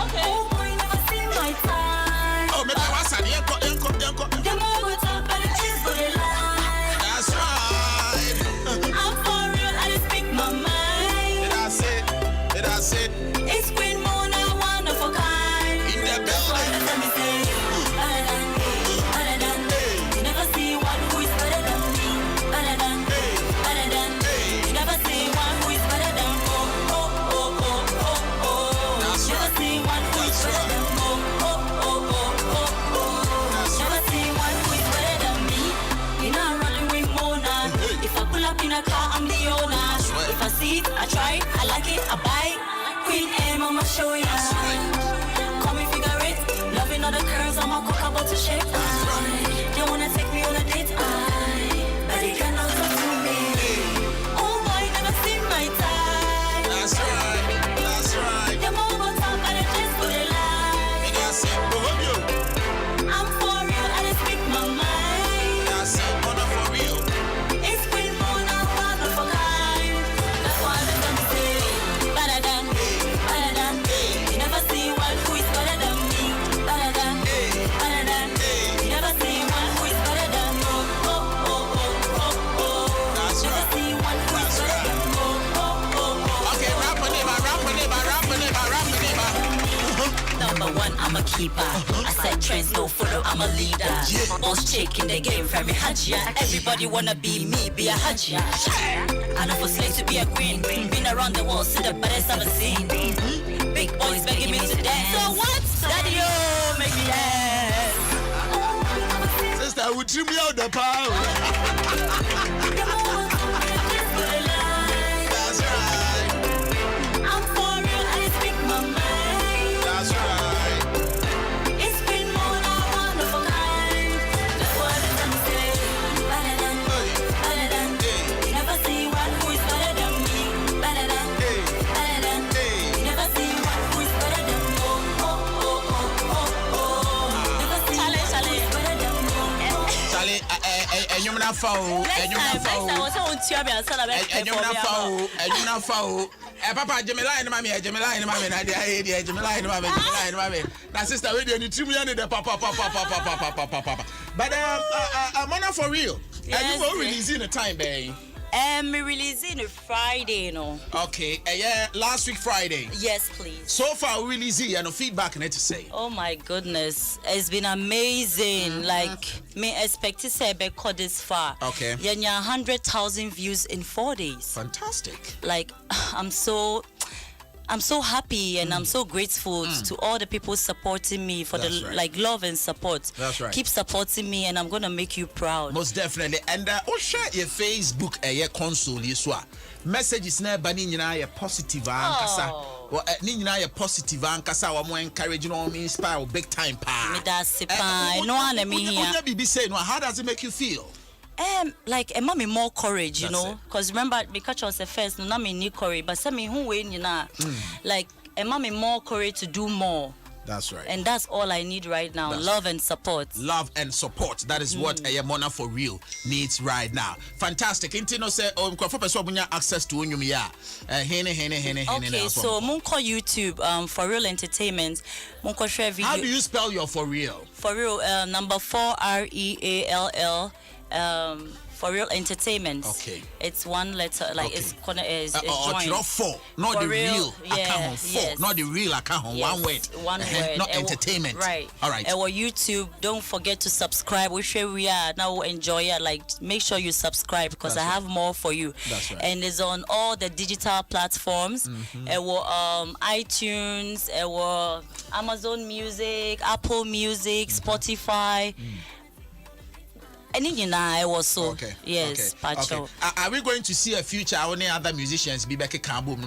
Okay. Oh boy, never see my time. Oh, maybe I was an yanko. Them all go talk, but it just go they lie. That's right. I'm for real, I just speak my mind. That's it. It's Queen Mona, one of a kind. In the That's why building. they tell me say, better than. You never see one who is better than me. Better than. You never see one who is better than me. That's Never right. see one who is better than me. Never see one who is better than me. You know I'm running with Mona. If I pull up in a car, I'm the owner. right. If I see it, I try it, I like it, I buy it. Queen M, I'ma show ya. Call me figure it. Loving all the curves, I'ma cook about to shape. They wanna take me on a date, but they cannot talk to me. Oh boy, never seen my type. That's right. Them all go talk, but they just go they lie. That's it. I'm for real, I just speak my mind. That's it. Mona for real. It's Queen Mona, one of a kind. That's why they tell me say, better than. You never see one a keeper. I set trends, no follow, I'm a leader. Boss chick in the game, very hajia. Everybody wanna be me, be a hajia. I know for slave to be a queen. Been around the world, see the baddest I've seen. Big boys begging me to dance. So what? Daddy, oh, make me dance. Sister, would you me out the power? That's right. I'm for real, I speak my mind. That's right. It's been more than one of a kind. That's what I'm saying. Better than, you never see one who is better than me. Better than, you never see one who is better than me. Never see one who is better than me. Charlie, and you're not foul. And you're not foul. And you're not foul. And you're not foul. Papa, Jamila and Mammy, Jamila and Mammy, Jamila and Mammy. Now, sister, we didn't trim you the papa. But I'm on for real. And you were releasing the time, babe. Me releasing a Friday, you know. Okay, yeah, last week Friday. Yes, please. So far, we release and no feedback and to say. Oh my goodness, it's been amazing. Like me expect to say because this far. Okay. Yeah, 100,000 views in 4 days. Fantastic. Like I'm so happy and I'm so grateful to all the people supporting me for That's the right. like love and support. That's right. Keep supporting me and I'm gonna make you proud. Most definitely. And share your Facebook your console you messages na ba ni nyina ye positive ankasa. Ni nyina ye positive ankasa wa mo encourage no me inspire big time pa. Me da sipa no ana me here. Bibi say no, how does it make you feel? Like a mommy more courage, you That's know, it. because remember because I was the first, no me need courage, but some me who win, you know, like a mommy more courage to do more, That's right. and that's all I need right now. That's Love and support. Love and support. That is what a Mona for real needs right now. Fantastic. Intino say for person who access to unyum ya. Okay, so Munko YouTube for real entertainment. Munko share video. How do you spell your for real? For real number 4 REALL for real entertainment. Okay. It's one letter, like Okay. it's joined. Four, not For the real yeah, account. Four, yes. not the real account. Yes, One word. one word. Not entertainment. Right. All right. Our YouTube, don't forget to subscribe. We share we are now enjoy it. Like make sure you subscribe because That's I right. have more for you. That's right. And it's on all the digital platforms. Our iTunes, our Amazon Music, Apple Music, Spotify. And then I was so Okay. yes, Okay. Pacho. Okay. Are we going to see a future? Any other musicians be back at Cambo?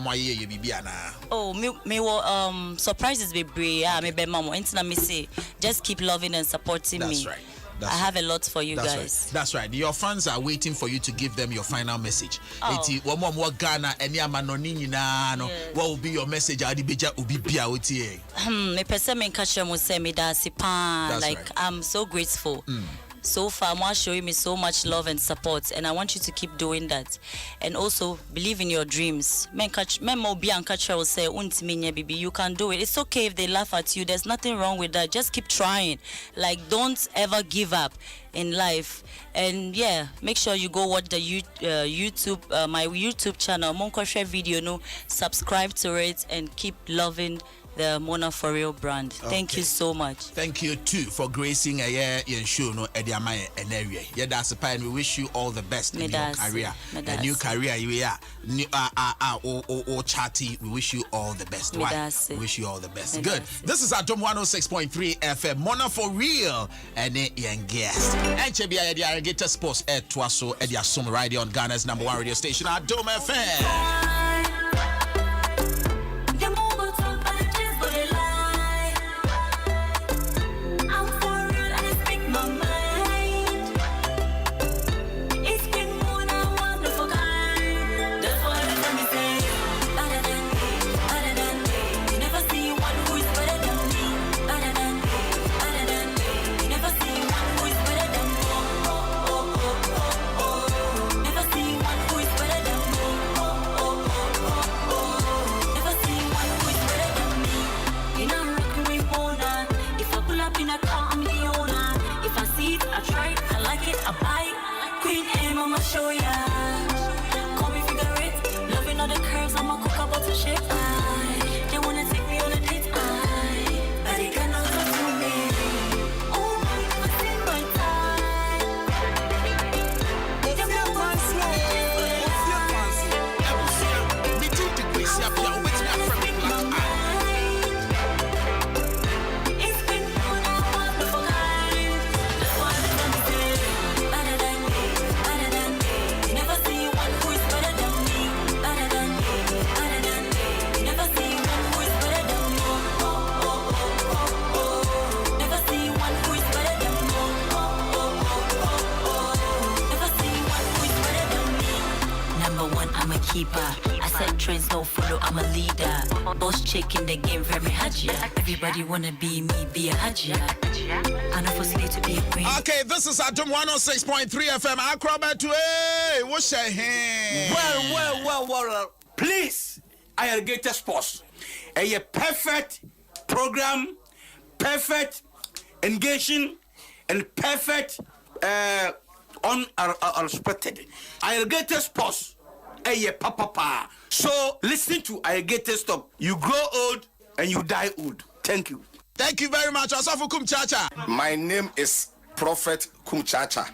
Oh, me will surprises be brave. Yeah, me be mama. Intina me say, just keep loving and supporting That's me. right. I have a lot for you That's guys. right. That's right. Your fans are waiting for you to give them your final message. One more Ghana and no. What will be your message? Adibeja ubi bia otie. Me person me catch them say me da sipan. That's Like right. I'm so grateful. So far, Moa showing me so much love and support, and I want you to keep doing that. And also believe in your dreams. Men Mobi and Catcher will say, "Bibi, you can do it. It's okay if they laugh at you. There's nothing wrong with that. Just keep trying. Like don't ever give up in life." And yeah, make sure you go watch the YouTube, my YouTube channel, Monko Share video. No, subscribe to it and keep loving the Mona For Real brand. Thank you so much. Thank you too for gracing a year in show no Ediama and area. Yeah, that's a fine. We wish you all the best in your career. A new career you are new or chatty. We wish you all the best. We wish you all the best. Good. This is Adom 106.3 FM. Mona For Real and young guest. And Chebia the Alligator Sports at Twaso Edia Sum Radio on Ghana's #1 radio station Adom FM. Show ya, call me figure it. Loving all the curves, I'ma cook up to shape. They wanna take me on a date. But they cannot. one, I'm a keeper. I said trends don't follow, I'm a leader. Boss chick in the game, very hajia. Everybody wanna be me, be a hajia. I know for slave to be a queen. Okay, this is Adom 106.3 FM. Acrobat to what's your hand? Well. Please, Alligator Sports. A perfect program, perfect engaging, and perfect unexpected. Alligator Sports. A papa. So listen to Alligator Stop. You grow old and you die old. Thank you. Thank you very much. Asafu Kumchacha. My name is Prophet Kumchacha.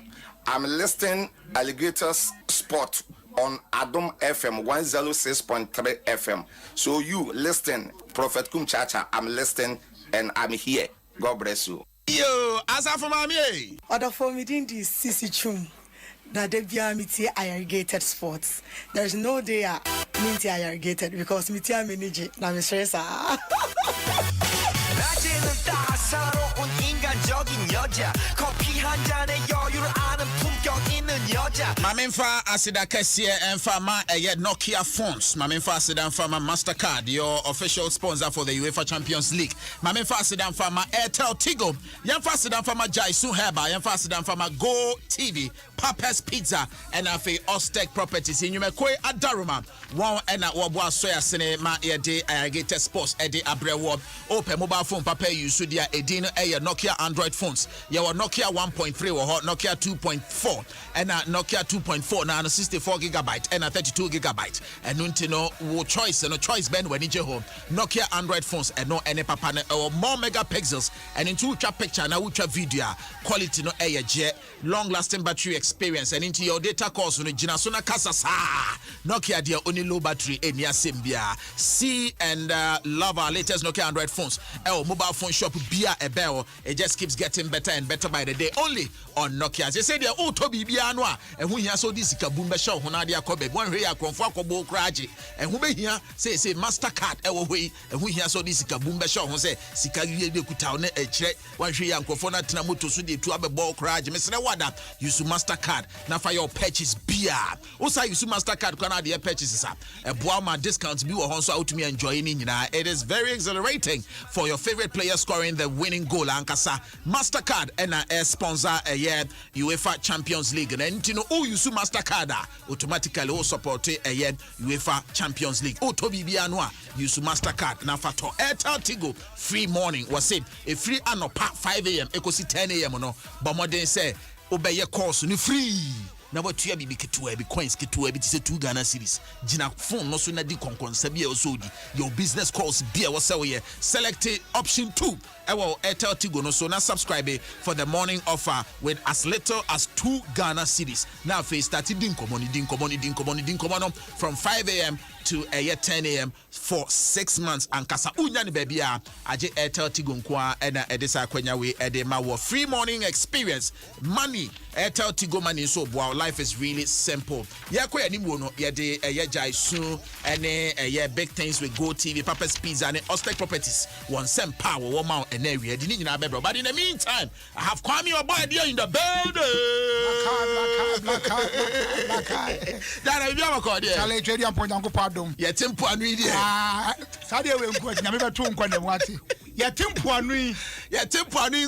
I'm listening Alligators Sport on Adom FM 106.3 FM. So you listen, Prophet Kumchacha. I'm listening and I'm here. God bless you. Yo, Asafu Mami. Other for me in the CC Chum. That they be a irrigated sports. There's no day I irrigated because me tia manage na me stress 낮에는 따사로운 인간적인 여자 커피 한 잔에 여유를 아는 품격 있는 여자 Mamemfa asida kesiye enfama Nokia phones. Mamemfa asida enfama Mastercard, your official sponsor for the UEFA Champions League. Mamemfa asida enfama Airtel Tigo. Yemfa asida enfama Jaisu Heba. Yemfa asida enfama Go TV, Papa's Pizza, and Afi Ostek Properties. In Yumekwe Adaruma. One and a wabwa soya cinema ede irrigated sports ede abrewo. Open mobile phone papa you should ya edino Nokia Android phones. Your Nokia 1.3 or Nokia 2.4 and Nokia 2.4 now 64 gigabyte and 32 gigabyte and nuntino wo choice and no choice ben when you home Nokia Android phones and no any papa or more megapixels and into ultra picture now ultra video quality no long lasting battery experience and into your data calls no jinasona kasasa Nokia dear only low battery and ya simbia see and love our latest Nokia Android phones mobile phone shop bia a bell it just keeps getting better and better by the day only on Nokia they say they Toby Bianwa and who has so this kabumba show Honadia Kobe one ray Konfako Kraji and who be here say Mastercard away and who has so this kabumba show who say Sikagi de Kutaune a check one ray and Kofona Tinamuto Sudi to have a ball Kraji Mr. Wada use Mastercard now for your purchase beer also use Mastercard Canada purchases up a Boama discounts be also out to me enjoying it is very exhilarating for your favorite player scoring the winning goal Ankasa Mastercard and a sponsor a year UEFA Champions League and you know you use Mastercard automatically all support a year UEFA Champions League Toby Bianwa use Mastercard now for Airtel Tigo free morning was it a free anopa 5 a.m. Ecosi 10 a.m. no but more than say obey your course no free. Now what you be ketua be coins ketua be say 2 Ghana series jina phone no so na di konkonsa bia osodi your business calls bia wasa we select option 2 ewo Airtel Tigo no so na subscribe for the morning offer with as little as 2 Ghana series now face started din komo from 5 a.m. to 10 a.m. for 6 months and kasa unya ni baby aje Airtel Tigo nkwa na edisa kwanya we edema wo free morning experience money Airtel Tigo money so boa life is really simple yakwa animu no yede jai soon ene big things with Go TV Papa's Pizza and Ostek Properties one sem power one mount and area di nyina bebro but in the meantime I have Kwame Obadia in the building black that be our call there challenge trade and point uncle pardon ye tempo anu there sade we nko na me beto nko na wate ye tempo anu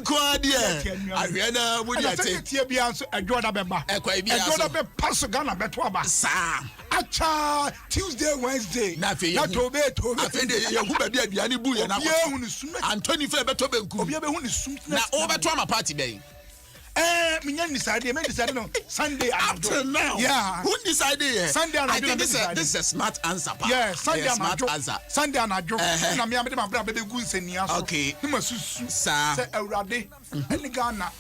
nko there ahwe na mu dia te tie bia nso adwoda beba ekwa bia so adwoda be pass Ghana beto aba sa acha Tuesday Wednesday na fe tobe afende ye hu ba bia aduane bu ye na ye hu ni sum Anthony fe beto benku obi be hu ni sum na o beto ama party ben me decide no Sunday up till now. Yeah. Who decided here? Sunday and I think this is a smart answer. Yeah, Sunday and smart answer. Sunday and Ajo. Na me am my baby go senia so. Okay. Ni masusu. Sa. Say Awurade. Eni Ghana.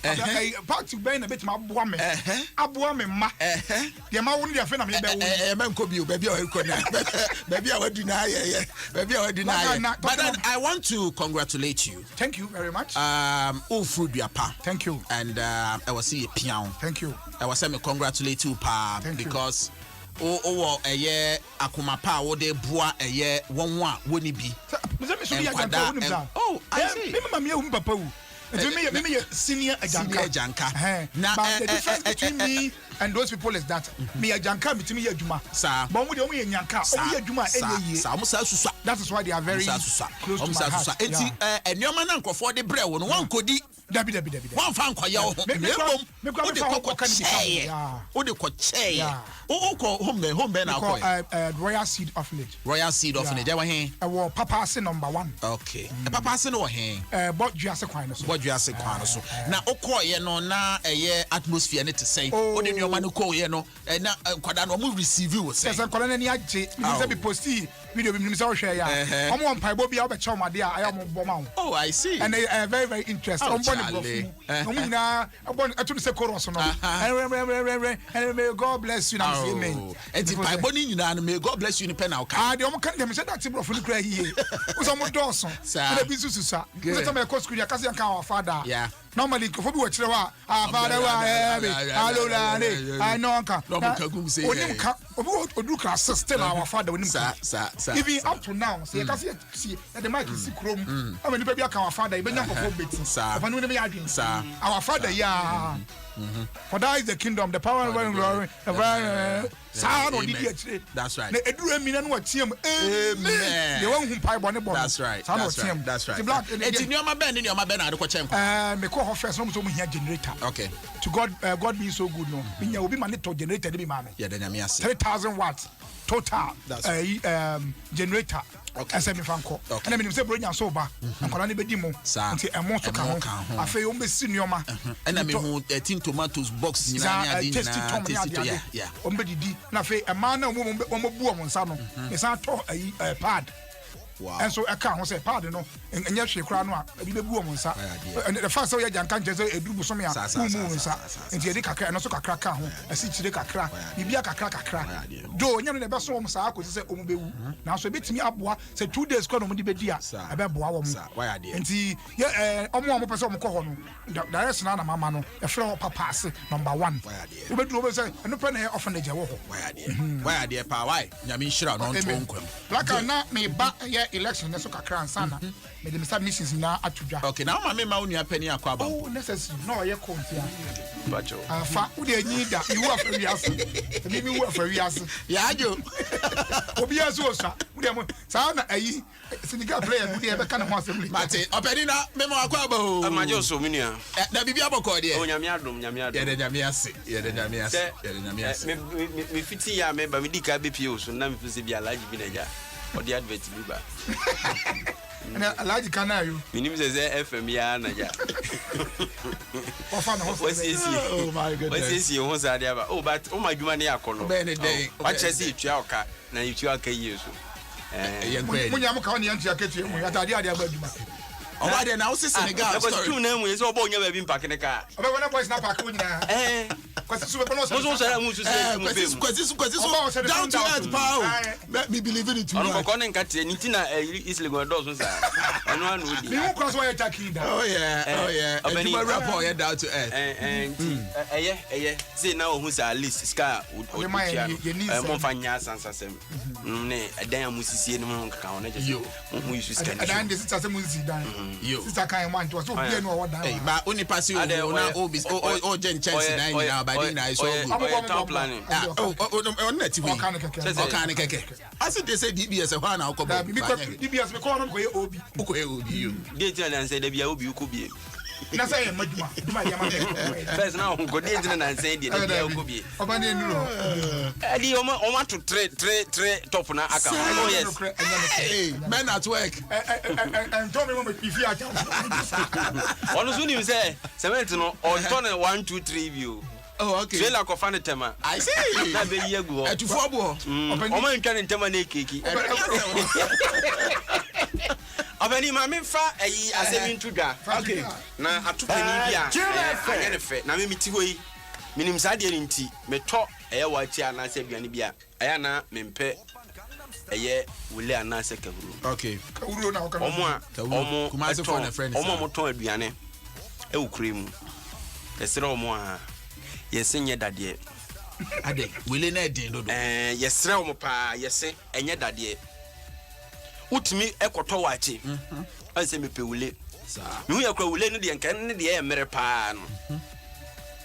Party ben na bet ma aboa me. Aboa me ma. Dia ma wonu dia fe na me be wonu. Man ko bi o baby o ko na. Baby a wadu na ye. Baby a wadu na ye. But then I want to congratulate you. Thank you very much. All fruit be pa. Thank you. And I was see a piano. Thank you. I was saying congratulate you pa because a year akuma pa wo de boa a year one woni bi. Oh, I see. Me papa wu. Me senior ajanka. Now the difference between me and those people is that me a janka mitimi ya juma sa but mu de mu ye nyanka o ye juma enye sa mu sa susa that is why they are very close to my heart enti enoma na nkofo de bre wo no wan kodi dabi wan fa nkoya wo me kwa o de ko chey o ko home na akoy Royal Seed Orphanage ya wa hen wo papa se number 1 okay papa se no hen bodua se kwan no so na okoye no na eye atmosphere ne te say o de nyoma no koye no na kwada no mo receive wo say se kwada na ni agye ni se bi posti video bi se o hwe ya omo mpaibo bia o be che omade a aya mo bo ma oh I see and very very interesting on body omo na obon atu se chorus no and may God bless you na say amen enti mpaibo ni nyina no may God bless you ni penal ka de omo kan dem say that bro funu kra hiye so mo doso na bi sususa so me ko school ya kasi kan our father normally ko bi wo kire wa father wa hello la I know kan onim ka odu ka system our father onim sa even up to now say kasi see the mic is krom am ni bia kan our father e benya ko beti ofa no ne ya adwin our father ya for that is the kingdom, the power and glory. That's right. Amen. That's right. That's right. It's in your man in your man. Me call first. No, so here generator. Okay. To God being so good. No, me will be managed to generator. Be man. Yeah, then 3,000 watts total. Generator. Okay. Ese me fanko. Na me nim se bronya so ba. Nkola ne bedi mu. Nti emo so ka ho. Afa yo mbesi nneoma. Na me hu 13 tomatoes box nyina nya di na. Yeah. Ombedidi na fe ema na omo bu omo nsa no. Me san to pad. Wow. And so I can't say pardon no and yes she crown one be bu omo nsa. And the first way ya janka nje e dubu so me a mu nsa. Nti e de kakra no so kakra ka ho. Asi chire kakra. Bibia kakra. Do nyam ne be so omo sa akosi se omo bewu. Na so betimi aboa se 2 days kwa no mo de bedi a e be boa wo mo. Nti omo pese omo kɔ hɔ no direction na mama no e frɛ papa ase number 1. We be do be say no pe na orphanage wo hɔ. Why are pa why? Nyame nhira no nto nkwam. Like na me ba election so kakra ansana me the submissions na atudwa. Okay, now mama ma unia pani akwa ba. Oh, necessary. No ye kontia. Bacho. Fa wo de anyi da. You are for wiase. Me wo for wiase. Ya ajo. Obi aso osa. Wo de mo sa na ayi Senegal player wo de be kan ho asem. Mate, openi na me mo akwa ba o. Amajo so mi nua. Na bibia bokọ de. O nyame adom. Ya de nyame ase. Me fiti ya me ba me di ka be pie o so na me fisi bi alaji bi na ja. Or the advert biba. Na alaji kana you. Minim say FM ya na ja. Oh my goodness. What's this you want say aba? Oh but my dwuma na yakono. What chese itua oka na itua aka yesu. Munya mo ka woni antia ketie mu ya tade ade agbaduma. Oba de na wo Senegal story. Because na mu yeso oba onya ba bi mpake ne ka. Oba wona boys na park wo nyina. Kwasi so be no so. Mo so say mu so say mu be. Kwasi down to earth power. Let me believe in it. Ono ko ne nkate ni tina Isle go do so say. Ono anu odi. Me who cross why attacking that. Oh yeah. And you rapport you down to earth. Eye say na ohun say at least ska o mo fanya sansasem. Ne dan amusisi ni mo nka ona je. Mo use ska ni. Dan this is mu si dan. Sister kan want to so be no what dan. Eh ba oni pass you na o gen chance dan na ba din na so good. Town planning. On net we. Okan keke. As they say DBS e ho na ko ba. DBS me call no ko ye obi. Ko ye obi you. Date na say da bia obi ko bie. Na say e maduma. Duma ya ma. First now go date na say dia da bia ko bie. Oba ne nuro. Adi o ma to tre top na aka. Oh yes. Hey, men at work. And tell me when if you are. Ono so nim say cement no on turn 1 2 3 view. Oh okay. Trailer ko fan tema. I see. Na be yegu ho. Etufo bo. O ma ntwa tema na ekeki. Obani ma me fa ayi asemi ntudwa. Okay. Na atupani bia. Anya ne fe. Na me miti hoyi. Minim sa de nti. Me to eye wachi ana se aduane bia. Aya na mempe eye wule ana se kawuru. Okay. Kawuru na oka. Omo kuma se for na friend. Omo mo to aduane. E wukremu. Esere omo a yesenye dade. Ade, wele na edin dodo. Yesere omo pa yese enye dade. Utimi ekoto wachi. Anse mepe wule. Sa. Nu yakwa wule no de nkan ne de e mere pa no.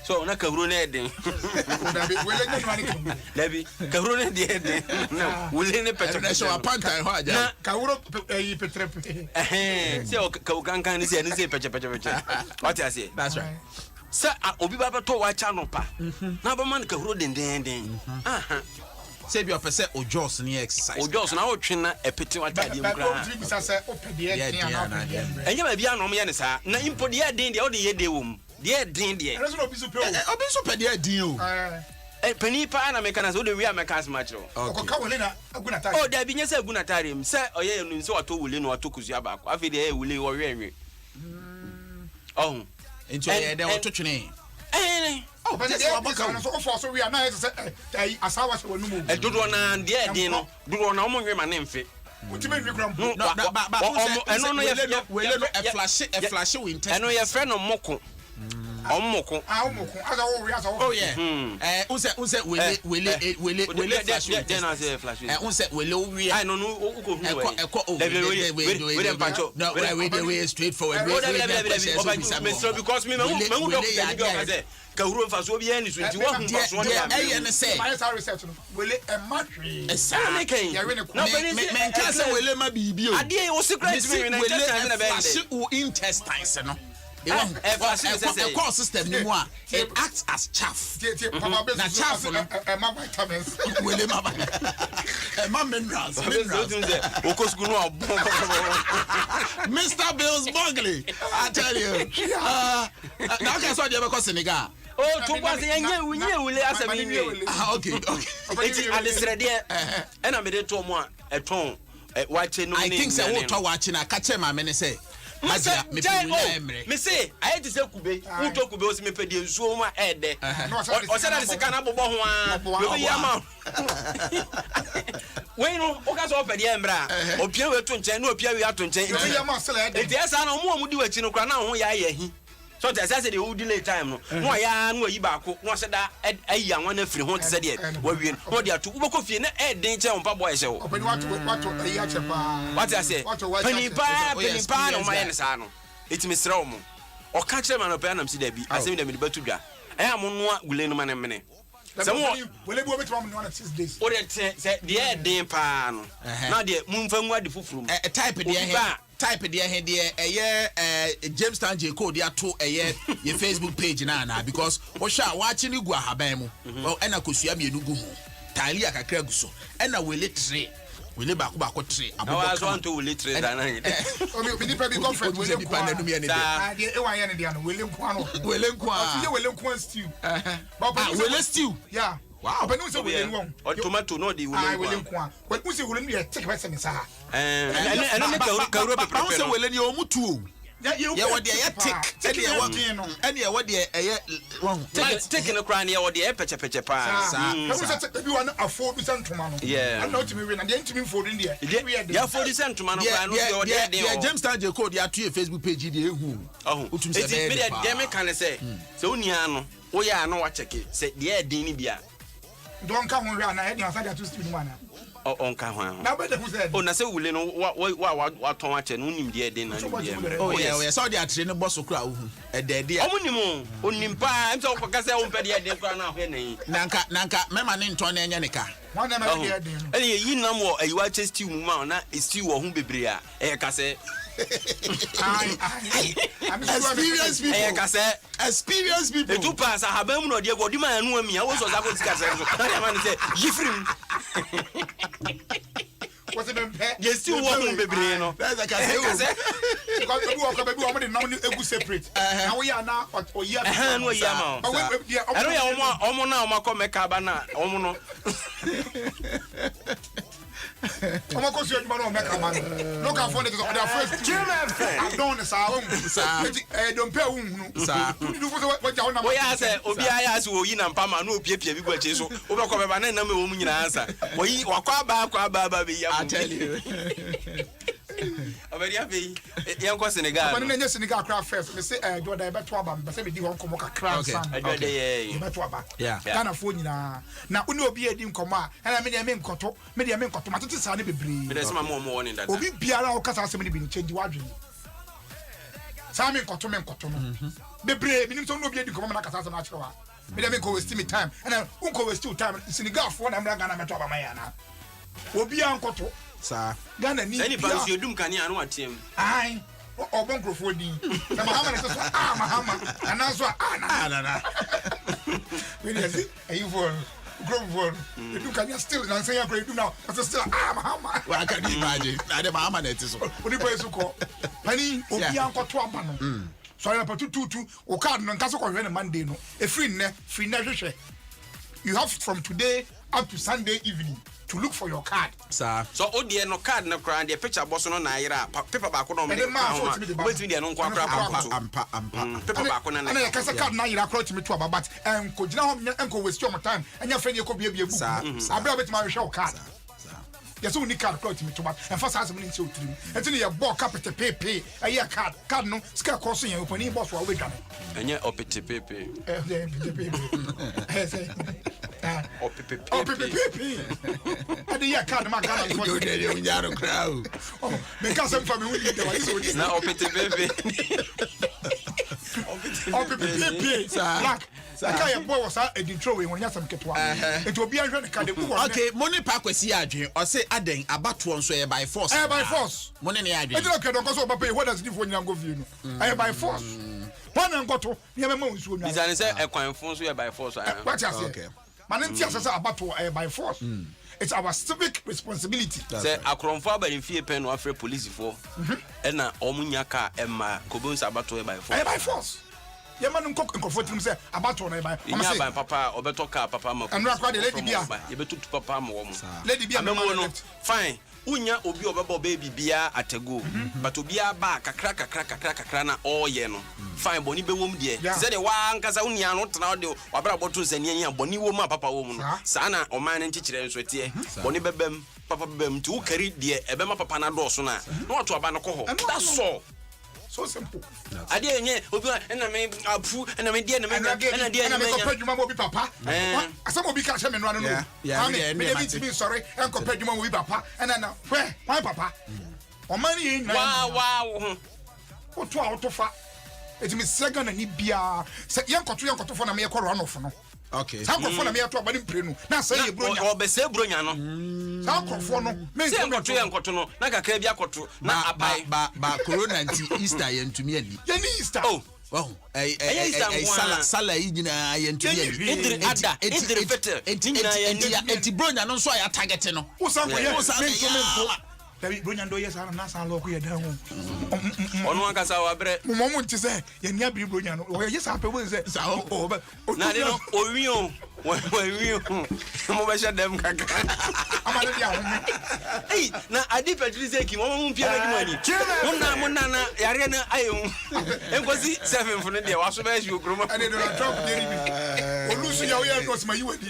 So na kawuro na eden. Dabi kawuro na eden. Na wule ne peche. Na show apanta ho aja. Na kawuro petrepe. Se o kawukankan ni se peche. What you say? That's right. Sir, obi baba to wa cha no pa. Na ba man kawuro den. Say be opese ojos ni exercise. Ojos na o twe na epete wa tade mu kra. Ba bisa se opede e tia na. Enye ba bia no mo ye ne sa. Na impo de den de o de ye de wom. De den de. Reso no bisu pe o. Obi so pede e din o. Pani pa na meka na so de wi ameka match ro. Okoka wole na aguna tare. Oh, da bi nye se aguna tare m. Se oye no nse wato wole no wato kuzu abako. Afi de wole wo hwe. Oh. Enti oye de wato twene. Oh, but they are so far so we are now asawa se wonu mu. Dodo na de edin no. Dodo na omo hwe ma ne mfe. Utime hwe gram. No, eno no ye e flash winter. Eno ye fre no moko. Omoko. Omoko. Asa wo. Oh yeah. Unse wele flash winter. Then I say flash winter. Unse wele wi. I no uko hu we. We dem pancho. No, we straight forward. Because me don't say kawuro mfa so bia ni so nti wa hu mfa so na e ye ne say research no wele e matwe esa ken na men ka say wele ma bibi o ade o secret me na intestine na bende flash o intestines no a core system ni mu a it acts as chaff na chaff no ma vitamins wele ma minerals okosku no Mr. Bills Bungley, I tell you now can so dey be Senegal. Oh, to was nye wule asemi nye. Okay. Eti alesrede e na me de to mo a eton wache no ni. I think say wo to wache na ka che ma me ne say Aja me pe me say I to say kube wo to kube o si me pe de nsuo ma ede o se na de sika na bobo ho a we be yama we no o ka so pe de embra opia we to nchen na opia we ato nchen enti esa na mo di wachi no kra na ho ya yahi so the say the would delay time no ya no yi ba ko no se da ayi anwa na firi ho te se de wa wie no de ato wo ko fie na e den che on pa boy se wo opani wato ayi ache pa what I say pani pa no ma ye ne sa no etimi sra wo mo o ka kire ma no pa na msi da bi asemi da me batu dwa e amo no gule no ma ne mene se mo wele bu obetima mo 6 days o de se de den pa no na de mumfa nwa de fufuru type de he de James Town J code ya to your Facebook page na because o sha watching gu ahaban mu e na kosua me enugu hu tali akakra gu so e na wele tre wele ba ko tre abobo so anto wele tre da na obi ni pa bi conference wele nko na num ye ne de e wan ye ne de no wele nko ano wele nko stew wele stew yeah. Wow, but no so we won. Or tomato no di wele nko. But we say wele no take person sa. And me ka ro prepare. Say wele ni o mutu o. Yeah, what dey take. Say dey work. And yeah, what dey wrong. Take no cry na what dey peche pa. Na we say be one afford sentoma no. Yeah. And not to me win and dey ntimi afford in there. Yeah, afford sentoma no cry no dey. Yeah, James Town J code ya to your Facebook page dey ehu. Oh. Utum say be dey me kan say. Say unia no. Wo ya no wa check say dey din ni bia. Don't come on na head answer to stew one. On ka ho. Na be who said. Oh na say wule no wa ton ache no nim de den na nim. Oh yeah, so dey atre no boss kura ohu. E de de. Omunim onim pa, em say o ka say o mpe de den kura na ho nei. Nanka mema ne nton na enye ne ka. One na me de den. Ele yi nam wo ayiwa che stew mu ma na stew wo ho bebre a e ka say Experienced people. Etu pass ahabam no de go di ma anu ami a wo so za go sika say so. Na man say yifrim. What's it been? Yes, still one bebre no. That's like I say. Because we want to now egu separate. Now we are now or year. No year ma. I know ya omo na omo ko meka ba na omo no. Omo ko si ojuma no meka ma no. Look at phone because on their first Adom don't pay unhunu. You do what you want. We ya say obi aya say oyi na mpa ma no opiepie bi gwache so. Obi ko be ba na me wo mu nyina ansa. Oyi wakwa ba be ya. I tell you. Aberi afi yanko Senegal. But na Senegal crowd first. Me say do da beto aba me say me di hon komo kakra san. Okay. Beto aba. Yeah. Ghana fo nyina. Na uni obi edi nkomo a na me de me nkoto matete sa ne bebre. Me dey say mo warning that. Obi biara o kasa asem ne bi change wadwin. Sami koto no. Bebre minim so no bi edi ko na kasa na akere wa. Me dem go waste me time. And unko waste time. Senegal for na mra Ghana meto abama ya na. Obi ankoto. Sa. Ghana ni. Any fans you dum kani anu atiem. Ai. Obon krofo din. Na Mahama na so Mahama. Anazo na. We dey see ayi for Grove you do can you still and say you do now but still Mahama. What can you imagine? Na dem Mahama net so. Odi boy so ko. Pani obi ankoto aba no. So I put two o card no nkaso ko hwe na Monday no. E free na hwehwe. You have from today up to Sunday evening to look for your card. Sir. So odie no card na kra the picture boss no na ayira paper ba ko no me. Wait me dey no kwa ampa. Paper ba ko na na. Na kasa card na ayira kra timi to aba but enko gina ho enko waste your time. Anya friend ye ko bia book. Abra bet ma hwe card. Yes, we need card cloth me to back and first has me so three. Until you bought capital pay a year card no scare crossing you open boss for we done. And you opete pepe. And the year card my card you did you crowd. Oh, because some family will need the now opete pepe. Opete black. Saka boy was a intro when you some ketwa. It will be a card. Okay, money pack kwesi adwen or say aden abato nso e by force. By force. Money ne adwen. I don't care because of pay what does the phone go view no. By force. One and got to never mo nso no. Is an say e kwan fon so by force. What you say? Okay. Man ntia say abato by force. It's our civic responsibility. Say akromfo abari fie pen no afre police for. E na omunya ka e ma kobon sa abato by force. By force. Ye man nko nkofo say abato na by. O say papa obeto ka papa ma. And rakwa the lady bia. Ye betu papa ma wo mo. Lady bia no. Fine. Unya obi obebo baby bia atego. But obi aba kakra na oye no. Fine boni be wom de. Say the wa nkasa unia no tena de wabra boto sania boni wom papa wom no. Sa na o man nchichire nso tie. Boni bebem papa bebem tu kari de ebema papa na do so na. No to aba no ko ho. That's all. So simple. Ade enye obi na me afu na me die na me na die na me ko pedwuma mo bi papa. Asam obi ka che me no no. Me be sorry en ko pedwuma mo bi papa. Na where my papa. O man yi nyina. Wow. O to a to fa. Eti me sega na ni bia. Se yen koto fo na me ye ko run off no. Okay. Sa ko fo na me ye to abani mpre no. Na say ye bronya. O be say bronya no. Sa ko fo no. Me say enkoto no. Na kakra bi akoto na abai. Ba corona anti Easter yentumi ani. Ye ni Easter. Oh. Sala yi nyina yentumi ani. Idri ada. Idri fete. Enti bronya no so ya target no. Usan ko ye. Me David bronya ndo yes na san lo ko ye dan ho. Onu akasa wa bre. Mo nti say ye nia bi bronya no. O yes ape wo say. Na de no owi o. Mo be shadem kaka. Amade dia ho. Hey, na adi petri say ki mo mpia na di mani. Mo na yare na ayo. Enkosi 7 fo ne de wa so be shi okroma. And they don't drop there bi. Olusu ya we no ma you adi.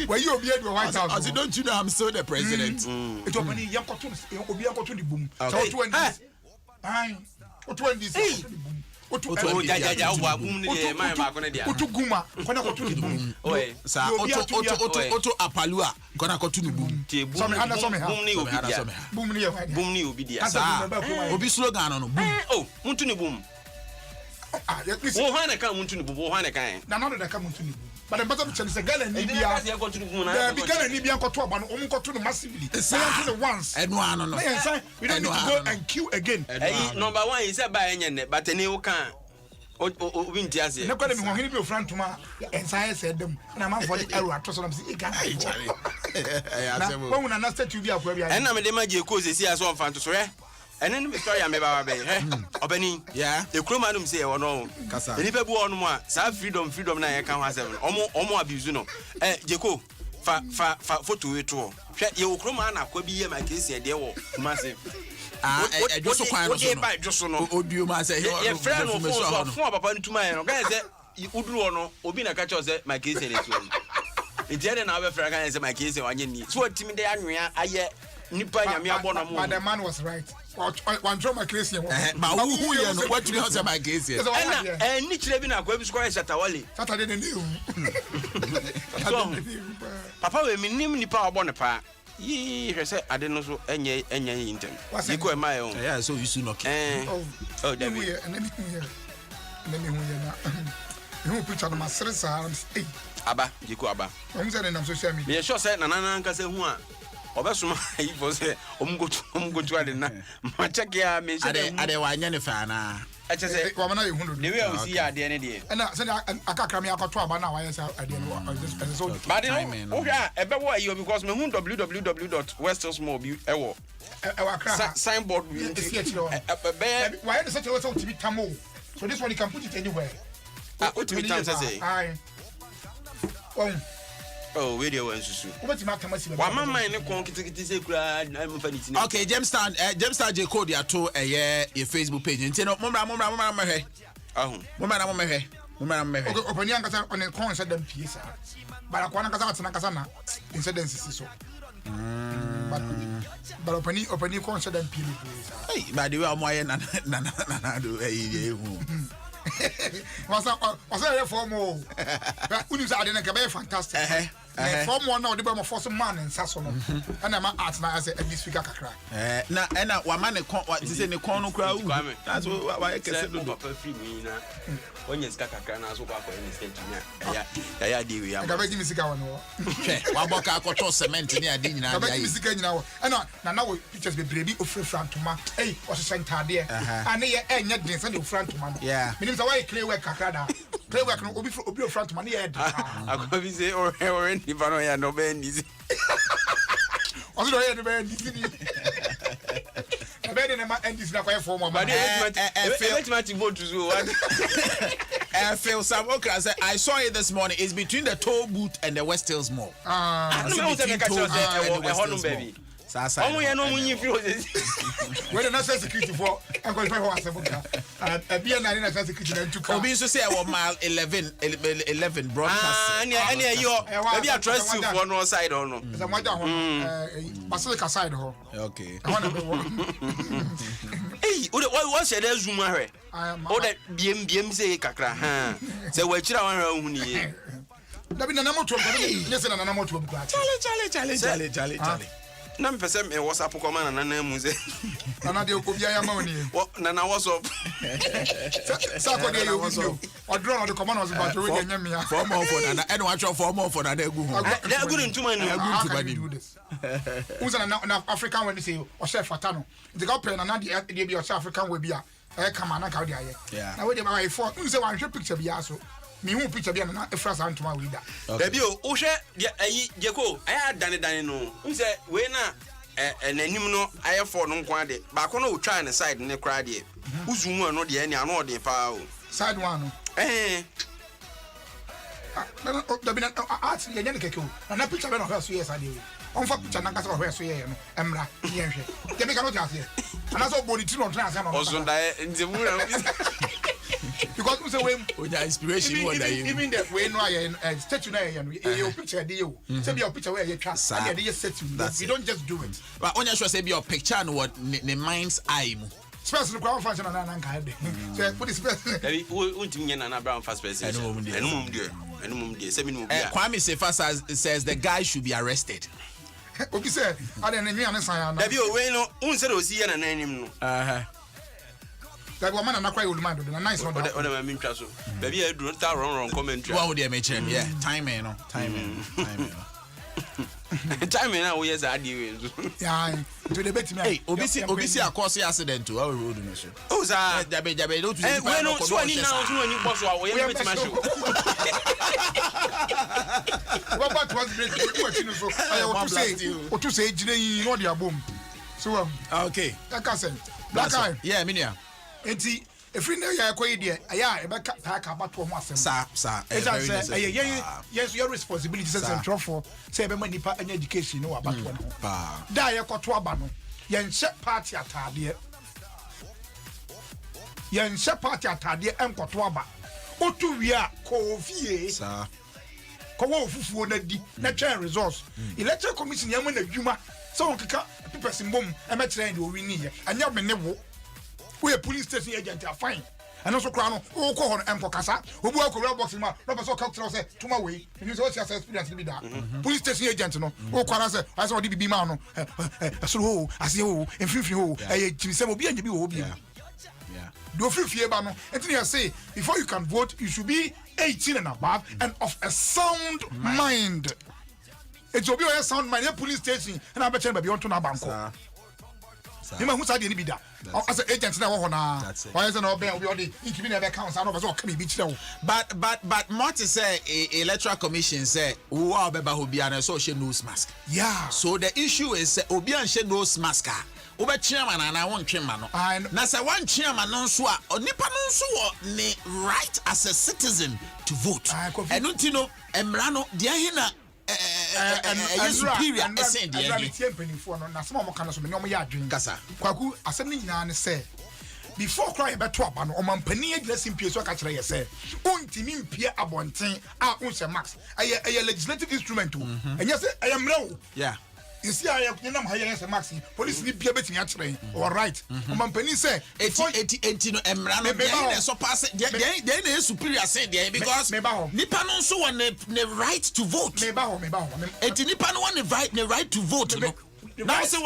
Why you obi adu White House? As don't you know I'm still the president. It open yankoto obi yankoto di boom. So 20. Ai. O 20. Jaja wa boom ni man ba ko ne dia. Otu guma kona ko tu di boom. Oye. Sa oto apalua kona ko tu ni boom. Some ha. Boom ni obi dia. Boom ni ya. Boom ni obi dia. Sa obi slogan no boom. Oh, muntu ni boom. Wo hwana kan muntu ni boom, wo hwana kan. Na no da kan muntu ni boom. But the bottom chance Ghana ni bia. The Ghana ni bia nkoto aba no nkoto no massively. Say to the once. Eno ano no. We don't need to go and queue again. Number 1 is say buy enye ne but any wo kan obi nti ase. Na kwale mi ho hini bi ofrantuma ensa said them na man for the error atoso na say Ghana. Na when na statue bi akwa bia. Na me de ma je ko sesi aso ofranto so re. Ene no story am ba be obani e kroma no say e wono kasa eni pe bu onu mu a sa freedom na ye kan ho asem omo abuse no jeko fa photo we to hwe ye kroma na kwa bi ye ma kesi e de wo massive adwoso kwan no so ba adwoso no odio ma say ye friend no so fun papa ntuma ye no kan say uduru ono obi na ka cho say ma kesi e tuo itiere na be fra kan say ma kesi wanye ni so timi de anwea aye nipa nyame abona mo but the man was right. One drama crazy. Ma who you know what you say my case here. Ni chire bi na kwa bi square Saturday. Saturday ni. Papa we minim nipa obone pa. say I didn't know so any intem. You go my own. Yeah, so you soon okay. Oh, there we are. And let me hear now. You picture my stress arms. Hey, Abba, you go Abba. I'm saying on social media. Me sure say Nana can say who are. Obasuma, he was say, go to Adena. My check ya, me say, I don't want any fan. I just say, Wamana, you the way I see at the end of the day. And I said, I can't come here to Abana. I said, I didn't know. But okay, about what you because me www.westelsmobile signboard. Why is such a lot to be Tamo? So this one you can put it anywhere. What to be time say? Oh, radio and Susu. What's my commercial? Why my mind say okay, Gemstar J Code ya to a your Facebook page. Ntino mumra he. Mumra he. Okay, open yang kasa on a concert them piece. But akwana kasa na incidences so. But open concert them piece. Hey, by the way, I'm na do was there for more? Unis are in a fantastic. From one of the bomb for some man in Sasson. And I'm at now as a speaker crack. Now, and one man, what is in the corner crowd? That's why I can say, when you stack a crana, so back when you stay to me. I do. I'm going to miss one. One book I got cement near dinner. I'm going to miss now. And now pictures be baby of front to man. Hey, what's a center there? And they ain't yet been sent in front to man. Yeah. Means away clear work. Clear work will be front to money. I'm going to say, or Ivanoya no bendis. Also, I had a band. I bet in my end is not quite for my money. I feel some okay. I saw it this morning. It's between the toll booth and the West Hills Mall. Baby. When the national security for I'm going to find what I be a national security to come. So say I mile 11 broadcast. And you maybe I trust you for no side or no. The mother Basilica side home. Okay. Hey, what said there's room here? Oh, that BM say kakra. Say we chira wan hu ni. Dabi na namo to yes na namo to Charlie. Na me pese me WhatsApp ko ma na mu ze. Na de okobia ya ma oni. Na WhatsApp. Sa ko de yo video. Odro na de command was about we dey nyam ya. For more for na e no watch for more for na de gu ho. De gu ntuma ni. Uza na African when say o chef fatano. The go pen na de be o African we bia. E kama na ka de aye. Na we dey buy for. Unse wan hwe picture bia so. Me who picture bia na e frasa ntuma we da. Baby o hwe de ayi Jeko aya dane no. Unse we na enanim no aye for no nko ade. Ba ko no o try ne side ne kra de. Uzu mu no de ani ano de pa o. Side one no. No, the been art the any keke. Na picture be no hwe so yes ade. On fa picture na kasa hwe so ye no. Emra ye hwe. Dem ka no just here. Na so body ti no try asem no. Ozo da nzemura. Because we say we inspiration wonder you. Even that we no statue na you picture dey you. Say be your picture where you try. And dey statue. You don't just do it. But on your show say be your picture and what the mind's eye mu. Space no ground function na nka head. Say put the space. Dabi untim nya na brown first person. Enum dey. Say minimum bia. Kwame Sefa says the guy should be arrested. Obi say ade na nwa na san na. Dabi o we no unse do si ya na nanim no. That woman na kwai ulumado na nice one. Oda ma mintwa so. Baby e duro ta wrong commentary. What would you mention? Yeah, timing no. Timing na we yes adi we. Yeah, to the bet me. Hey, obisi akose accident to our road no so. Oh za. Jabe no to. Eh, we no so ani na so ani boss wa we bet ma show. What was break? What you so? What to say jine yi no dia bom. So okay. Like I said, black eye. Yeah, minia. Enti efri na ya koyi de aya e be ka bato ho asem sa yes your responsibility as a trofo say be manipa anya education no abato no da ye koto aba no ye nche party atade enkoto aba otu wi a ko fie sa ko wo fufuo na di na twen resource electoral commission yam na dwuma so nkeka person bom e me kire ndi o wi ni ye anya me ne wo we a police station agent are fine and also crown o ko hon enko kasa obu akowura box ma no person ka tell say tuma we you say what your experience be that police station agent no o kwara say I say odi bibi ma no so ho ase ho enfinfin ho chimisem obi anya bi wo obi do fifie ba no enti you say before you can vote you should be 18 and above and of a sound mind. It's obi o sound mind police station and I bet you be on to na banko. You know who said any be that? As an agent na wo na. Why is no be obi o dey incubate na be council no person come be chire. But Marty say electoral commission say who obeba ho bia na so she nose mask. Yeah. So the issue is obi an she nose mask. Oba chairman na won twema no. Na say one chairman no so a onipa no so ne right as a citizen to vote. Eno ti no emra no de ahina and superior essence the na some of can so me no ya adwen kasa kwaku asem ni nyina ne say before cry beto aba no omampani agina simpie so ka kire ye say ontimi mpie abonten a unse max aye legislative instrument enye say aye mra yeah. You see, I have never hired a maxi. Police need be a bit in your train. All right. Mampani say 80 no emrano be so pass they superior say there because nipa no so want the right to vote. Me ba. Eti nipa no want the right to vote no. Now say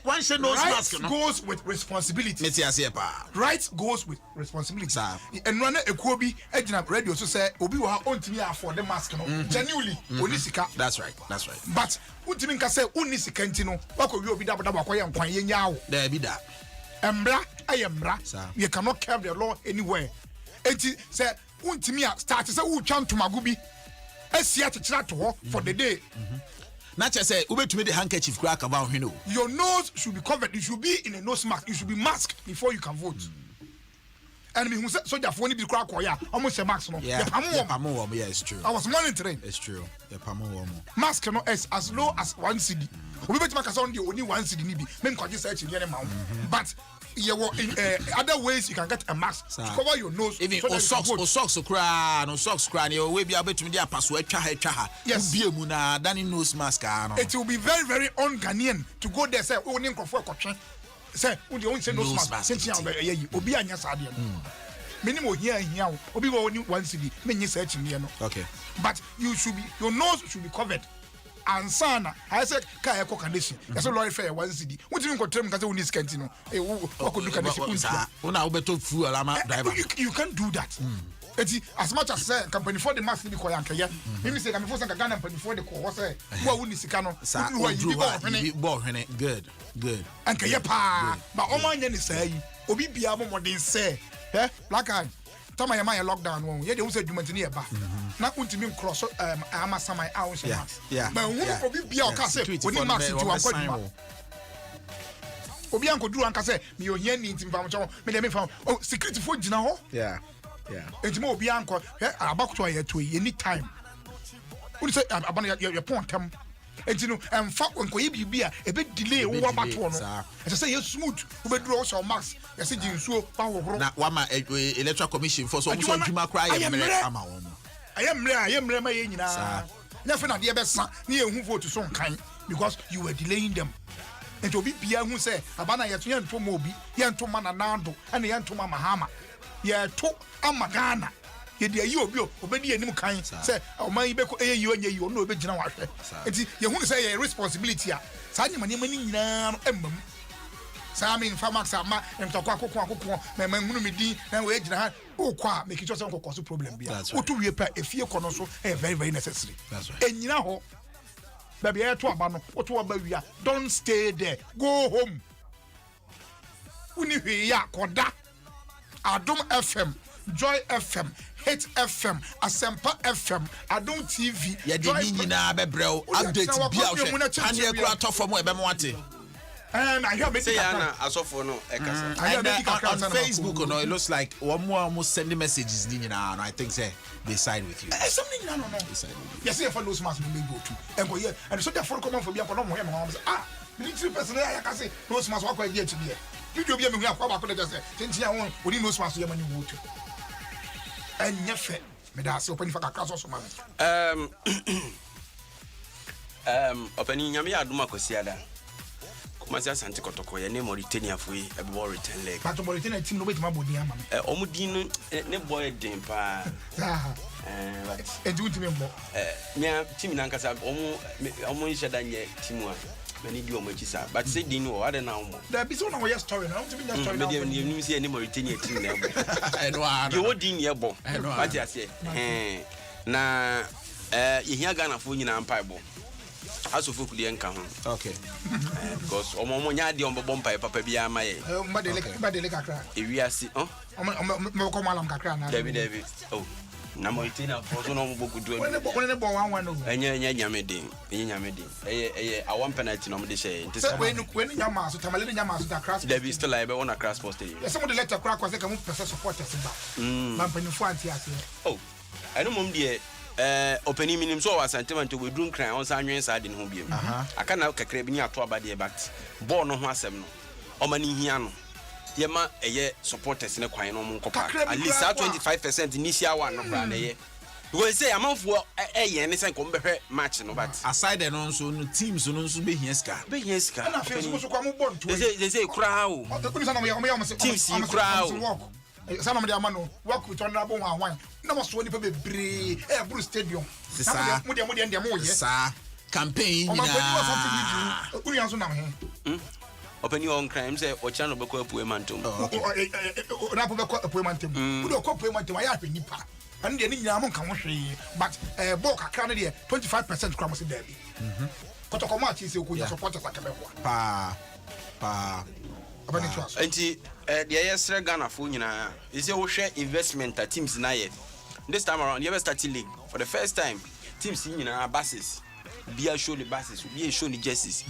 one share nose mask no. Goes with responsibility. Me tia say pa. Right goes with responsibility. And run ekuo bi agina radio so say obi wo ha ontimi afford the mask no. Genuinely onisika. That's right. But untimi nka say unisika nti no wakowi obi dabada akoye nkwan ye nyawo. There be that. Embra ayembra. You cannot curb the law anywhere. Enti say untimi start say utwa ntomago bi asia kekira to ho for the day. Not just say ubetumi the handkerchief crack about you know. Your nose should be covered. You should be in a nose mask. You should be masked before you can vote. And me who said soldier for be crack or yeah, almost a mask no. Yeah, it's true. I was monitoring. It's true. Mask no as low as 1 cedi. We bet make on the only 1 cedi ni bi. Me nko just search in amount. But you other ways you can get a mask to cover your nose. Even socks cry you we be able to media pass we twa ha. Yes. Be mu na dan nose mask no. It will be very very un-Ghanaian to go there say only nkofo ekotwe. Say we dey say nose mask. Obi anya sade no. Minimum here obi go only 1 cedi. Me nyi search ni no. Okay. But your nose should be covered. And sana, I said, Kaya condition. That's a lawyer fair 1 cedi. What do you got to because we need scantino? What could look at this? You can't do that. As much as say company for the mass to be quiet. Maybe say I'm for some Ghana company for the course. Who are Unisicano? Good. And Kayapa, but all my name is say, Obi Biamo, what they say. Black eye. Tama ya maya lockdown won ye de wo say dwumati ne ba na untimi cross ama samai a wo say ma hu obi bia o ka say oni max ti wan kwaduma obi anko duru anka say me ohia ni ntim fam cho me de me fam oh security fo gina ho entimo obi anko abakoto ya to any time uni say abana ya pontam entino emfa nko ye bibia e be delay wo abato no e say you smooth wo be duru so max ya say jinsuo pa hohoro na wa ma electoral commission for so dwuma cry ya mere ama wo mo ayemre ma ye nyina na fe na de be sa na ye hu vote so nkan because you were delaying them and obi bia hu say abana ye to ye nto ma obi ye nto ma na nando and ye nto ma mahama ye to amagana ye de ayi obi obedi anim kan say o man ibe ko eyi onye yi ono obegina wa hwe enti ye hu say ye responsibility a sa nyama ne mani nyina no emmam sa me nfa max ama emtokwa akoko me hunu me din na we gina ha o kwa make it just cause problem bia o to wie pa efie kono so very very necessary that's right enyina ho baby e to aba no o to aba wia don't stay there go home uni hwe ya koda Adom FM Joy FM Hit FM Asempa FM Adom TV ya de nyina bebrel update bia o hwe anye kura to fo mo e be mo ate. And I hear me say na asofo no ekasa. On Facebook no it looks like one more almost sending messages ni na I think say they side with you. Something no. Yes, you follow smash me go to. And go here and so therefore come on for be for no more military personnel I can say no smash wa kwa here to be. Video be me hu akwa ba ko just say tintia won odi no smash ye mani go to. And yefe me da say open for kakra so man. Openi nyame aduma kwasiada. Kumasi Asante Kotoko ye ne Mauritania for a ball return leg. But Mauritania team no wait my body am. Omudin ne boy den pa. But e do team mo. Me team nankasa omo nsheda nye team a many di omo chisa. But say din wo ade na omo. There be so na we story na. To be just story now. Me dey see any Mauritania team na ebo. Ye wo din ye bo. What you say? Na ye hia Ghana fo nyina mpa ebo. Aso fo kudi enka ho. Okay. Because omo nya de ombo mpa papa bia ma ye. Mbadele kakra. Ewiase, me ko malam kakra na. David. Oh. Na Mauritania for so no mo bokudu. When the ball one no. Enya nyamede. Eye awon penalty no mo de share. Ntisa when nyama so tamale nyama so da crash. David still like be on a crash post. Some of the letter crack was like mo person supporters ba. Man penifo anti ase. Oh. I know mom de opening minim so was sentiment we drum cry on sanwen side ho biem. Aka na kakra bi ni ato abade but ball no ho asem no. O mani hia no. Yema eye supporters ne kwan no mo nkopa. At least 25% initial one no bra na ye. Because say amanfo eye ne sen ko mbehwe match no but aside the no so no teams no so be hia ska. Na face so kwa mo bond to. They say kra o. Teams kra o. Some of the amano work with honorable one. No more so nipa bebre Bruce Stadium. Sa mo de mo ye. Sa campaign ni na. Uni anso na me. Open your own crime say o channel beko apu emantum. Na apu beko apu emantum. Udi o apu emantum ayi ape nipa. Anu de ni nyina mo kan ho hwe. But ball kakra no de 25% kra mo se there bi. Kotoko match is ko ya supporters akabehwa. Pa. Abani to aso. Enti the yesre Ghana fo nyina is wo hwe investment teams na ye. This time around you ever start league for the first time teams nyina bases. Bia show the bases, bia show the jerseys.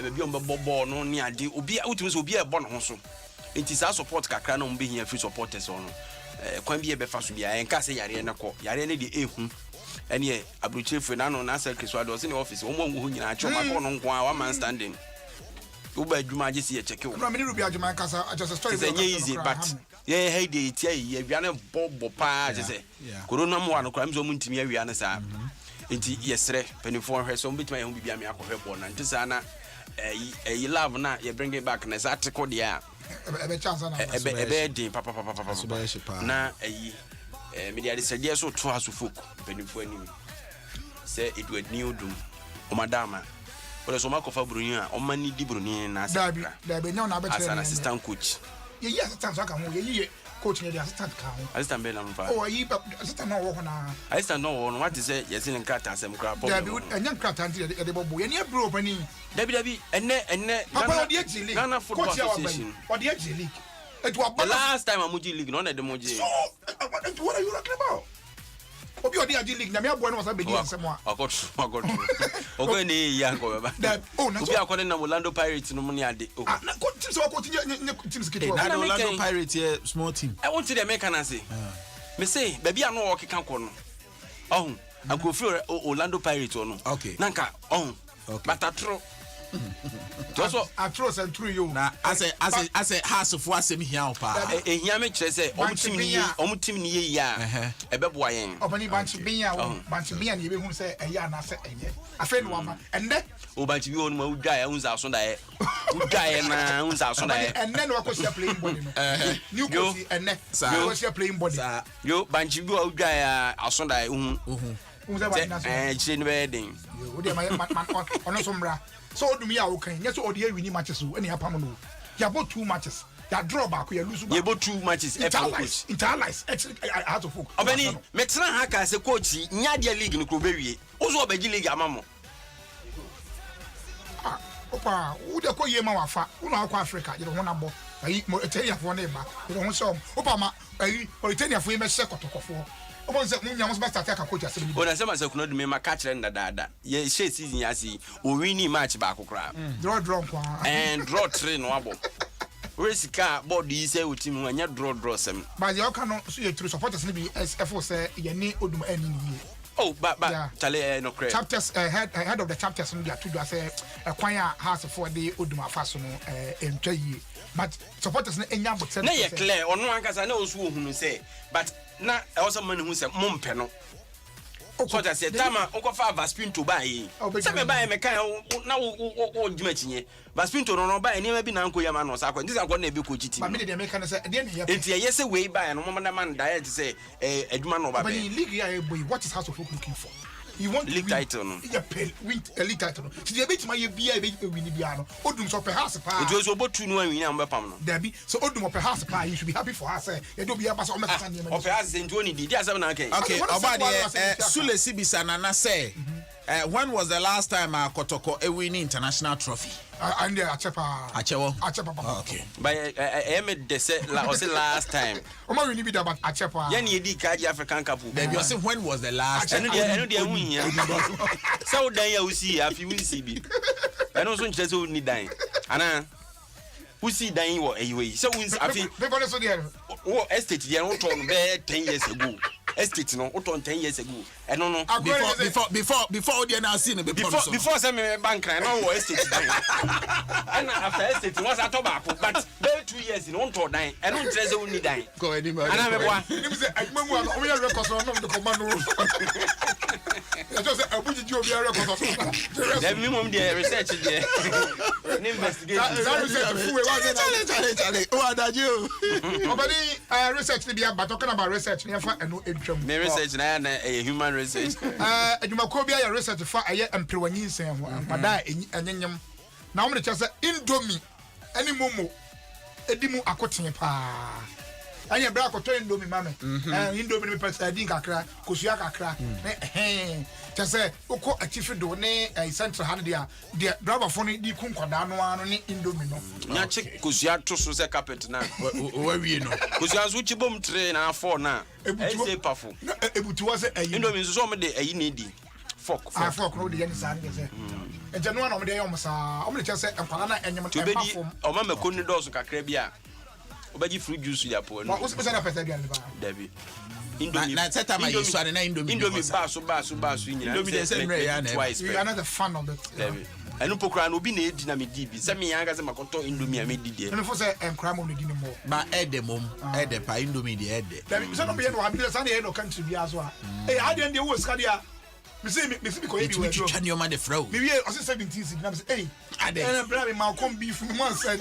Baby on ball no ni ade obi utumi so obi e bɔ no ho so enti sa support kakra na mbe hia free supporters on kwan bi e be fa so bia enka se yare na kɔ yare ne de ehu ene abrochefo na no na secretary so ade o office o mo ngo nyina acho ma kɔ no nko a one man standing wo ba adwuma age se ye check o no me rubi adwuma kasa just a story it's easy but yeah hey dey tia ye awia na bobo pa je se corona mo ano kwa mzo mo ntimi awia na sa enti yesre penifo hwe so mbitima ye hu bibia me akɔhwɛ bɔ na ntisa na you love na you bring it back na that article there ebe chance na ebe din papa na media de so to aso folk benifo anim say it would new dum o madama but so makofa bruni a o mani di bruni na da be nya na be as an assistant coach ye assistant so ka ho ye coach ne the assistant ka ho assistant be na mfa oh yi assistant no wo na assistant no wo no what is say yes in krata asem kra pop da be enya krata anti de bobo ye ne bro pani dabi enne Ghana Football Association or the Edge League. The last time Amuji League, none of the Moji. So, what are you talking about? Obi odi Edge League, na me aboa no was be dey nsemo a. I got. Ogo ni yanko baba. Obi akode na Orlando Pirates no money ade. Na ko team so ko team skit. Na Orlando Pirates here small team. I want to the make an say. Me say, baby I no work kan ko no. Oh, I go feel Orlando Pirates no. Okay. Nanka, but atro. Just atro and true you. Na I say house of was him here pa. Ehia me kire say omu team ni ye ya. Ebeboa yen. Obani banchi binya ni be hu say eya na say enye. Afa no ama. Ende o banchi bi onu ma udwa ya unza so da ye. Udwa ye na unza so da ye. Ende no akosia playing body no. New coach ende. Yo akosia playing body. Yo banchi bi udwa ya aso da ye hu. Unza ba na so. Chire ni be den. Yo de man ono so mra. So do me how can yes all the winning matches any happen no. You have 2 matches. You draw back you lose back. You have 2 matches interlies actually I had to focus. Obani me tran haka se coach nya dia league no kro be wie. Ozo obaji league amamo. Opa, wo de ko yema wafa. Wo na akwa Africa, you don't want ayi Mauritania for na ba. You don't want some. Opa ma ayi Mauritania for me se kotokofo. Obo nse munya mo start aka coach asem ni. Ona se ma se kuno du me ma catch na dada. Ye share season ya si o win match ba akokra. Draw kwa. And draw 3 no abo. We sika board yi say o team anya draw sem. But you can so you true supporters ni be SFO say ye ni odum ani ni. Oh, but chale no credit. Chapters head of the chapters no dia to do say kwan a house for the odum afaso no entwa yi. But supporters no enya but say na ye clear ono ankasa na osu ohunu say but na also man who say mompe no So that say tama unko fa Vaspinto buy. Say me buy me kan na wo djimachinye. Vaspinto no buy ni ma bi na nko yama no sa kwa. Ndisa nko na be ko chiti. Ba me de me kan say de na ye. Enti ye say we buy no man man diet say adwuma no ba be. But in league ya boy, what is House of Folk looking for? You want league title no. Yeah, win a league title. So you bet my bia be win bia no. Odum so perhaps pa. It was about 2 no win am be pam no. There be so Odum perhaps pa you should be happy for her say. You do be aba so o meka san of perhaps into only di asem na kan. Okay, Obade Sule Sibisa Nana say when was the last time Kotoko win international trophy? And Achepa. Achepa. Okay. But I am the say last time. O ma win bi da but Achepa. Yan ye di card African Cup. Then you say when was the last time? I know they win ya. So dan ya usi afi win CB. I know so nche so ni dan. Ana usi dan wo eyiwe. So win afi. People so there. Wo estate there no turn be 10 years ago. Estate no turn 10 years ago. I don't know. Before the now seen before say me bank na no wo estate dan. And after estate was at tobacco but 2 years no turn dan. I don't say so ni dan. Go anymore. Ana me boa. Him say agbamu o me record so no the command. I just say abuji ji obi record so. Dem minimum the research there. Investigation. That research full way Charlie. Oh adaju. Obadi research ni bia but talking about research ni fa eno edwam. Me research na human research. Adwumako bia your research fa aye emprewanyi nsen ho ampada enyenyem. Na wo me che say Indomie ani momo edimu akoten pa. Anya bra akoto Indomie mame. Indomie me pesa din kakra, kosua kakra. Che say ukọ achifi do ne central hand dia driver phone di kunkoda no ano ne Indomie no. Nya che kosua to so se carpet na. Wa wie no. Kosua so chibom tre na 4 na. E say pafo. Ebutu wa say ayi. Indomie so me de ayi na di. Fork no de yan sa ne say. Eje no na o me de yom sa. O me che say enkwala na enyem pafo. O ma makoni do so kakra bia. Obaji fruit juice ya po. What was that person again? David. Indomie. Na seta ma yiso ane na Indomie. Indomie baso nyina. Indomie dey say ya na. You are not a fan of it. David. Enu pokra no bi na edi na me di bi. Se me yanga se makoto Indomie a me di die. Enu fo say enkra mo no di ni mo. Ba ede mom. Ede pa Indomie dey ede. David, so no be no ha bi say na no country bi aso a. Eh, how dey wo ska dia? Me say ko ebi we. You can your man the fro. Me we o say 17 na me say eh. Ade. Na bra me ma kom beef mo say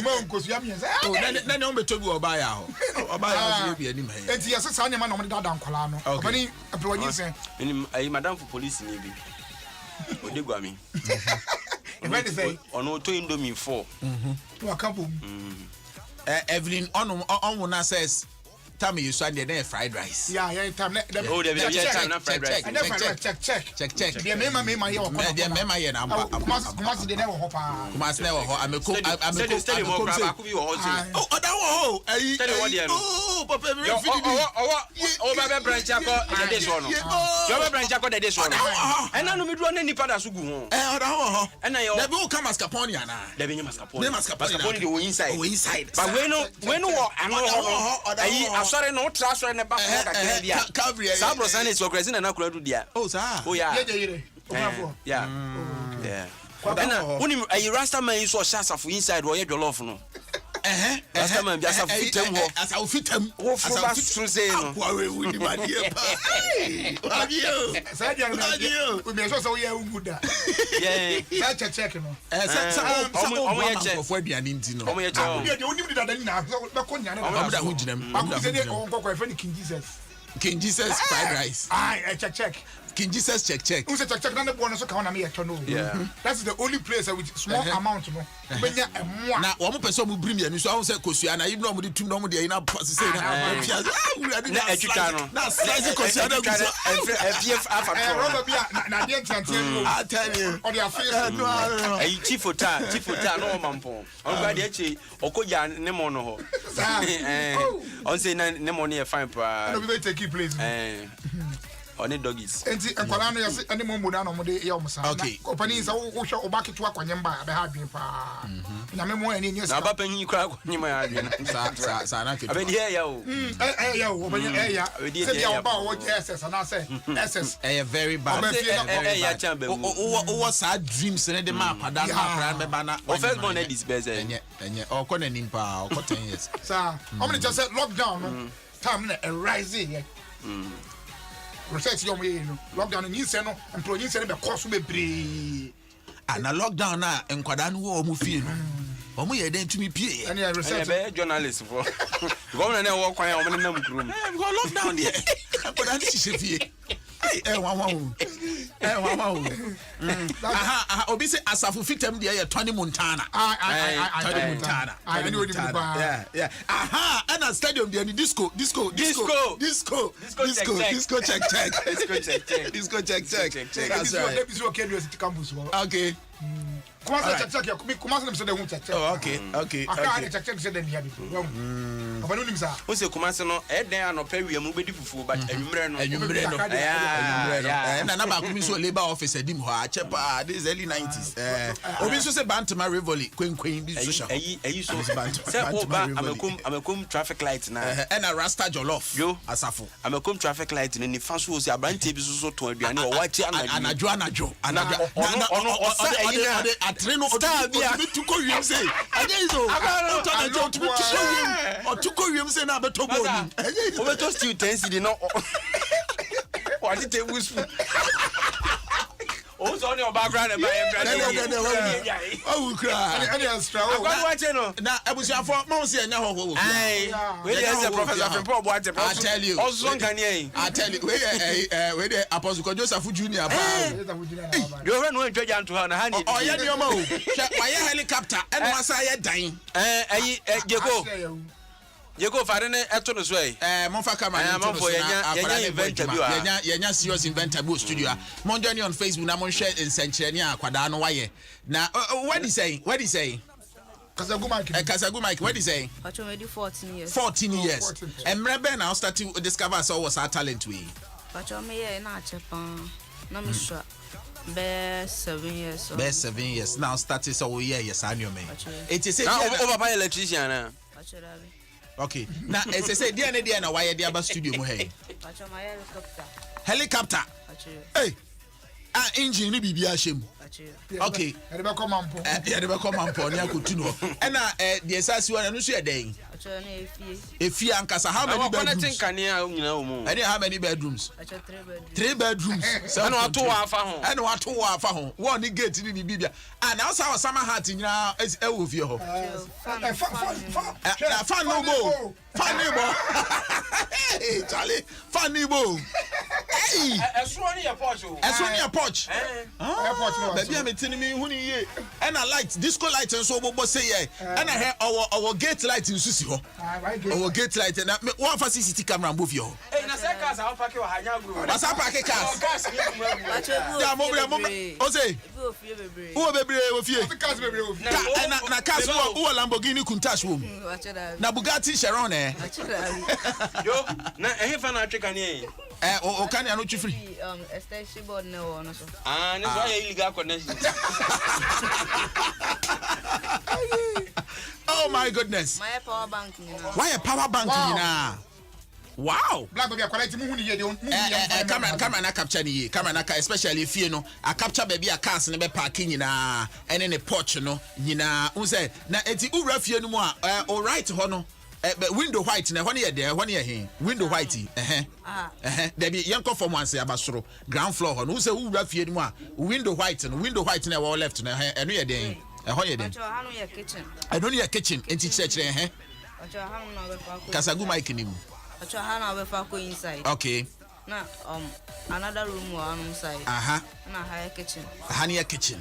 mo nkosu ya me say. Oh, na o metobi oba ya ho. Oba ya so bi ani ma. Enti yesa sa nyama na mo dada nkola no. Obani apronyi say. Enim ayi madam for police ni bi. Odegwa mi. When they say ono to Indomie 4. To akabo. Evelyn on says Tammy, you saw the fried rice. Yeah, time. Oh, there be time na fried rice. Check. The mema here. The mema here na. Kumasi de never hopa. Kumasi never ho. Ameko. Oh, oda wo. Oh, papa me feed me. Oh, baba branch akọ de this one. Your baba branch akọ de this one. And na no me do na nipa da sugu ho. Oda wo. And na yo. There be o come mascarpone ana. There be mascarpone. Mascarpone dey inside. Oh, inside. But when no ano sorry no transfer ne back na kakra dia. Sa bro san is okresin na nakura do dia. Oh sa. Oh yeah. Yeah. Ana unim ayi rasta man so shasafu inside wo ye jollof no. Rasta man bia safu fitam ho. Asa fitam. Wo fro ba so say no. Wa we wu di ma dia pa. Adio. Sa dia no. We me so ye nguda. Yeah. Check no. Omo ye check. For aduane nti no. Omo ye check. Dia onim di dada ni na be ko nyane. Omo da ho ginam. Omo say dey on kokko e friend King Jesus. King Jesus fried rice. Check. King Jesus check. Who say check na bo no so ka na me no. Yeah. That's the only place with small amount no. Benya emwa. Na wo mo pese mo brim ya ni so wo say kosua na even mo de tum no mo de na pass say na. Na etwika no. Na slice kosua na guso. FF afa to. Rubber bia na de ntiantian. I tell you. On their face. No. Hey chifota no mampo. On gba de echi okoja ne mo no ho. On say na ne mo ne fine pa. No be take place. On doggies. Enti enkwala no yase ene mo muda no mo de ye omusa. Okay. Company sa wo hwe obaketu akwanyemba be ha adwen pa. Na me mo ene ni na ba panyi kra akwanyemba ya adwen. Sa na ketu. Abedi ya o. Ya o obanya ya. Se bia oba wo SS na say SS. Very bad. Ya chambe. O sa dreams ne de ma kwada na kra me ba na. O first born is best. Enye. O ko na nimpa, o ko 10 years. Sa, o me just say lockdown no. Time na a rising. research you no lockdown ni se no employee se be cost bebre ana lockdown na enkwada no wo mu fie no omo ye den tumi pie any research be journalist for governor na wo kwan omo nam krum go lockdown there enkwada ni hye fie aha obi say asafu fitam there ye Tony Montana Tony Montana yeah aha and stadium there ni disco check that's right okay Kumasa na msode hu check. Oh, okay. Aka check se den dia bi. Abanu nim sa. O se Kumasa no eden anopa wi am bedi fufu but anwumre no. Na ba kumi so labor office edim ho a chepa this early 90s. Obi so se Bantama Rivoli kwenkwen bi so sha. Eyi so se oba amakom traffic light na. And a Rasta Jollof. Yo asafo. Amakom traffic light ni fa so se abrante bi so to aduane o wachi anajo. Atreno otuko wiem say ajezo otuko wiem say na beto boni o beto still 10 cedi no what it was o so on your background about oh cry any extra o go watch no na abusuafo mo se anya ho we dey professor Fimpo Boate I tell you also kan here I tell you we dey Apostle Joseph Junior ba you run no twaja nto ha na ha ni oh ye de o ma o why helicopter and wasa ye dan Yego fare ne eto no so mon fa camera mo fo yenya inventor bi wa yenya serious inventor bi studio mon join on Facebook na mon share nsenkyerene akwada no waye na what is saying Kasagu Mike what is saying Pacho 14 years 14 years emrebe na start to discover so was our talent we Pacho me ye na chepan na me sure be 7 years so be 7 years now started so we yes anyo me it is over by electrician na Pacho dabi okay now as I say dia na why dia ba studio mo hey Pacho my helicopter hey engine ni bibia shem okay ade be come ampo ni akotu no e na the esasi one no so e den Pacho na efie ankasa how many bedrooms kania nyina wo mu and how many bedrooms Pacho 3 bedrooms and wato wa afa ho one gate ni bibia and now say summer hat nyina e wo fie ho fan no mo hey Charlie fan no mo hey eso ni your porch baby am tini mi hu ni ye and a light disco light so bobo say ye and I our gate light in susi ho our gate light na one for CCTV camera move yo hey na say cars how park your hanya gro na say park cars ya mo o say wo bebre wo fie cars bebre wo fie na cars wo Lamborghini Countach wo na Bugatti Chiron yo na ehefa na atweka ni o kan ya no twifri extension board na wo no so ne so ya illegal connection oh my goodness my power bank ni na why a power bank ni na wow black baby quality mu hu ni ye de camera na capture ni ye camera na especially fie no a capture baby a cars ne be parking nyina ene ne porch no nyina unse na enti ura fie no mu a all right ho no window white na hone ye there hone ye he window white there be yanko from one say abasoro ground floor ho no unse ura fie no mu a window white na we left na eno ye there ho ye there ha no ye kitchen I don't hear kitchen enti chire Pacho ha no be fa ko Kasagu Mike ni mu Pacho ha na be fa ko inside okay na another room one side na higher kitchen kitchen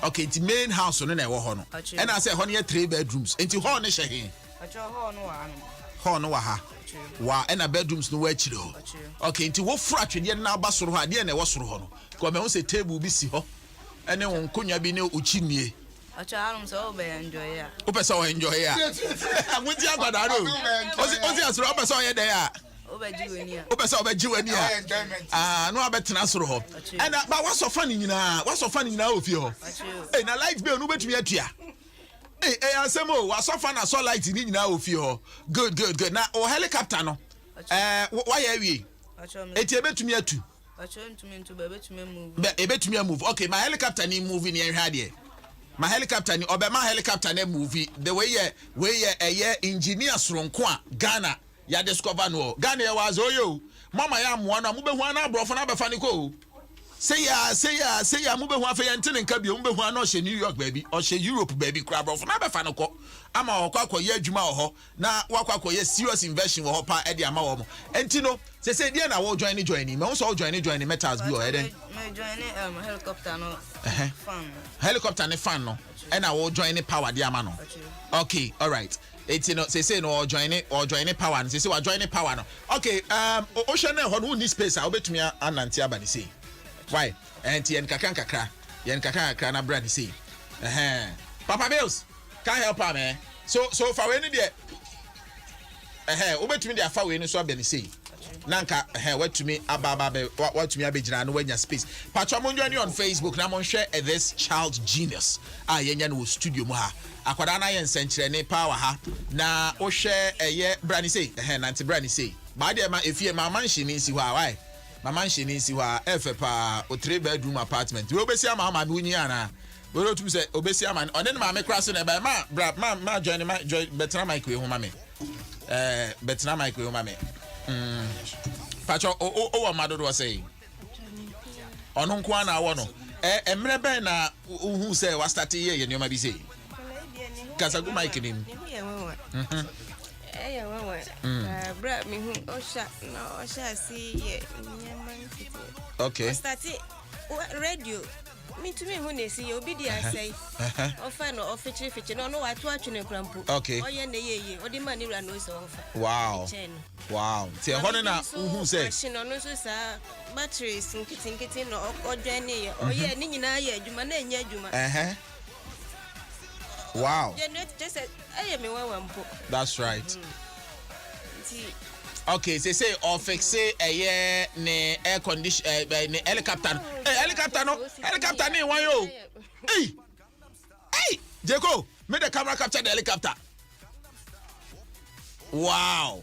okay the main house no na e wo ho no and I say ho ne 3 bedrooms enti ho ne hye he ho no wa ha wa and bedrooms no wa chire ho okay enti wo fura twede na ba soro ha de na e wo soro ho no ko me ho say table bi si ho ene won konya bi ne ochinie Pacho ha so be enjoy ya o pese o enjoy ya amuti agbada ro ozi asoro o pese o ye dey ya o pese o be jiweni ya no abetena soro ho and ba waso fa ni nyina o fie ho eh na light bill no betumi atua eh asemo waso fa na so light ni nyina o fie ho good na o helicopter no why awie eti ebetumi atu Pacho ntumi ntu be ebetumi move okay my helicopter ni move ni ehwa de my helicopter ni obema helicopter na movie the way engineer soronko a Ghana ya discover no Ghana ya was oyo mama ya mo na mo be hu na abrofo na be fa ni ko say ya mo be hu afa yente ne nka bi mo be hu na o she New York baby o she Europe baby kra abrofo na be fa no ko ama okwakoye adwuma ho na wakwakoye serious investment ho pa e de ama wo mo enti no say dia na wo join me wo so join metals bi o eden me join helicopter no fan helicopter ne fan no e na wo join power de ama no okay all right eti no say no join power no say wa join power no okay o hwe na ho no ni space a obetumi anante aba ni say why enti en kakra na brand say Papa Bills can't help her, man. So for any day, over to me, the far way, so I've been saying. Nanka, what to me, what to me, Abijana, when your space. Patramon join you on Facebook, now on share this child genius. Yenyan studio moha. Akwadana yen century ne power ha. Na o share a year brandy say, Nancy Brandy say. By the if you my mansion in why? My mansion in Siwa, FPA, or 3-bedroom apartment. You will see a mama, Bunyana. We don't say obesia man on ma me cross na ba ma join my better mic we homa me better mic we homa me pacho o ma do say ono nko na wo no emre ben na hu say wa start ye nyoma bi say kasagu mic nim bra me hu o sha see ye nyama okay start radio me to me who they see obi dia say offer no feature no what atwene krampo okay oye na ye odi mani ra no so offer wow tie hono na who say no so sa batteries nkiti no odwane ye oye ni nyina ye adwuma na enya adwuma wow generate just aye me wampo that's right okay say fix say ne air condition ne helicopter helicopter ni wan yo hey Jeko make the camera capture the helicopter wow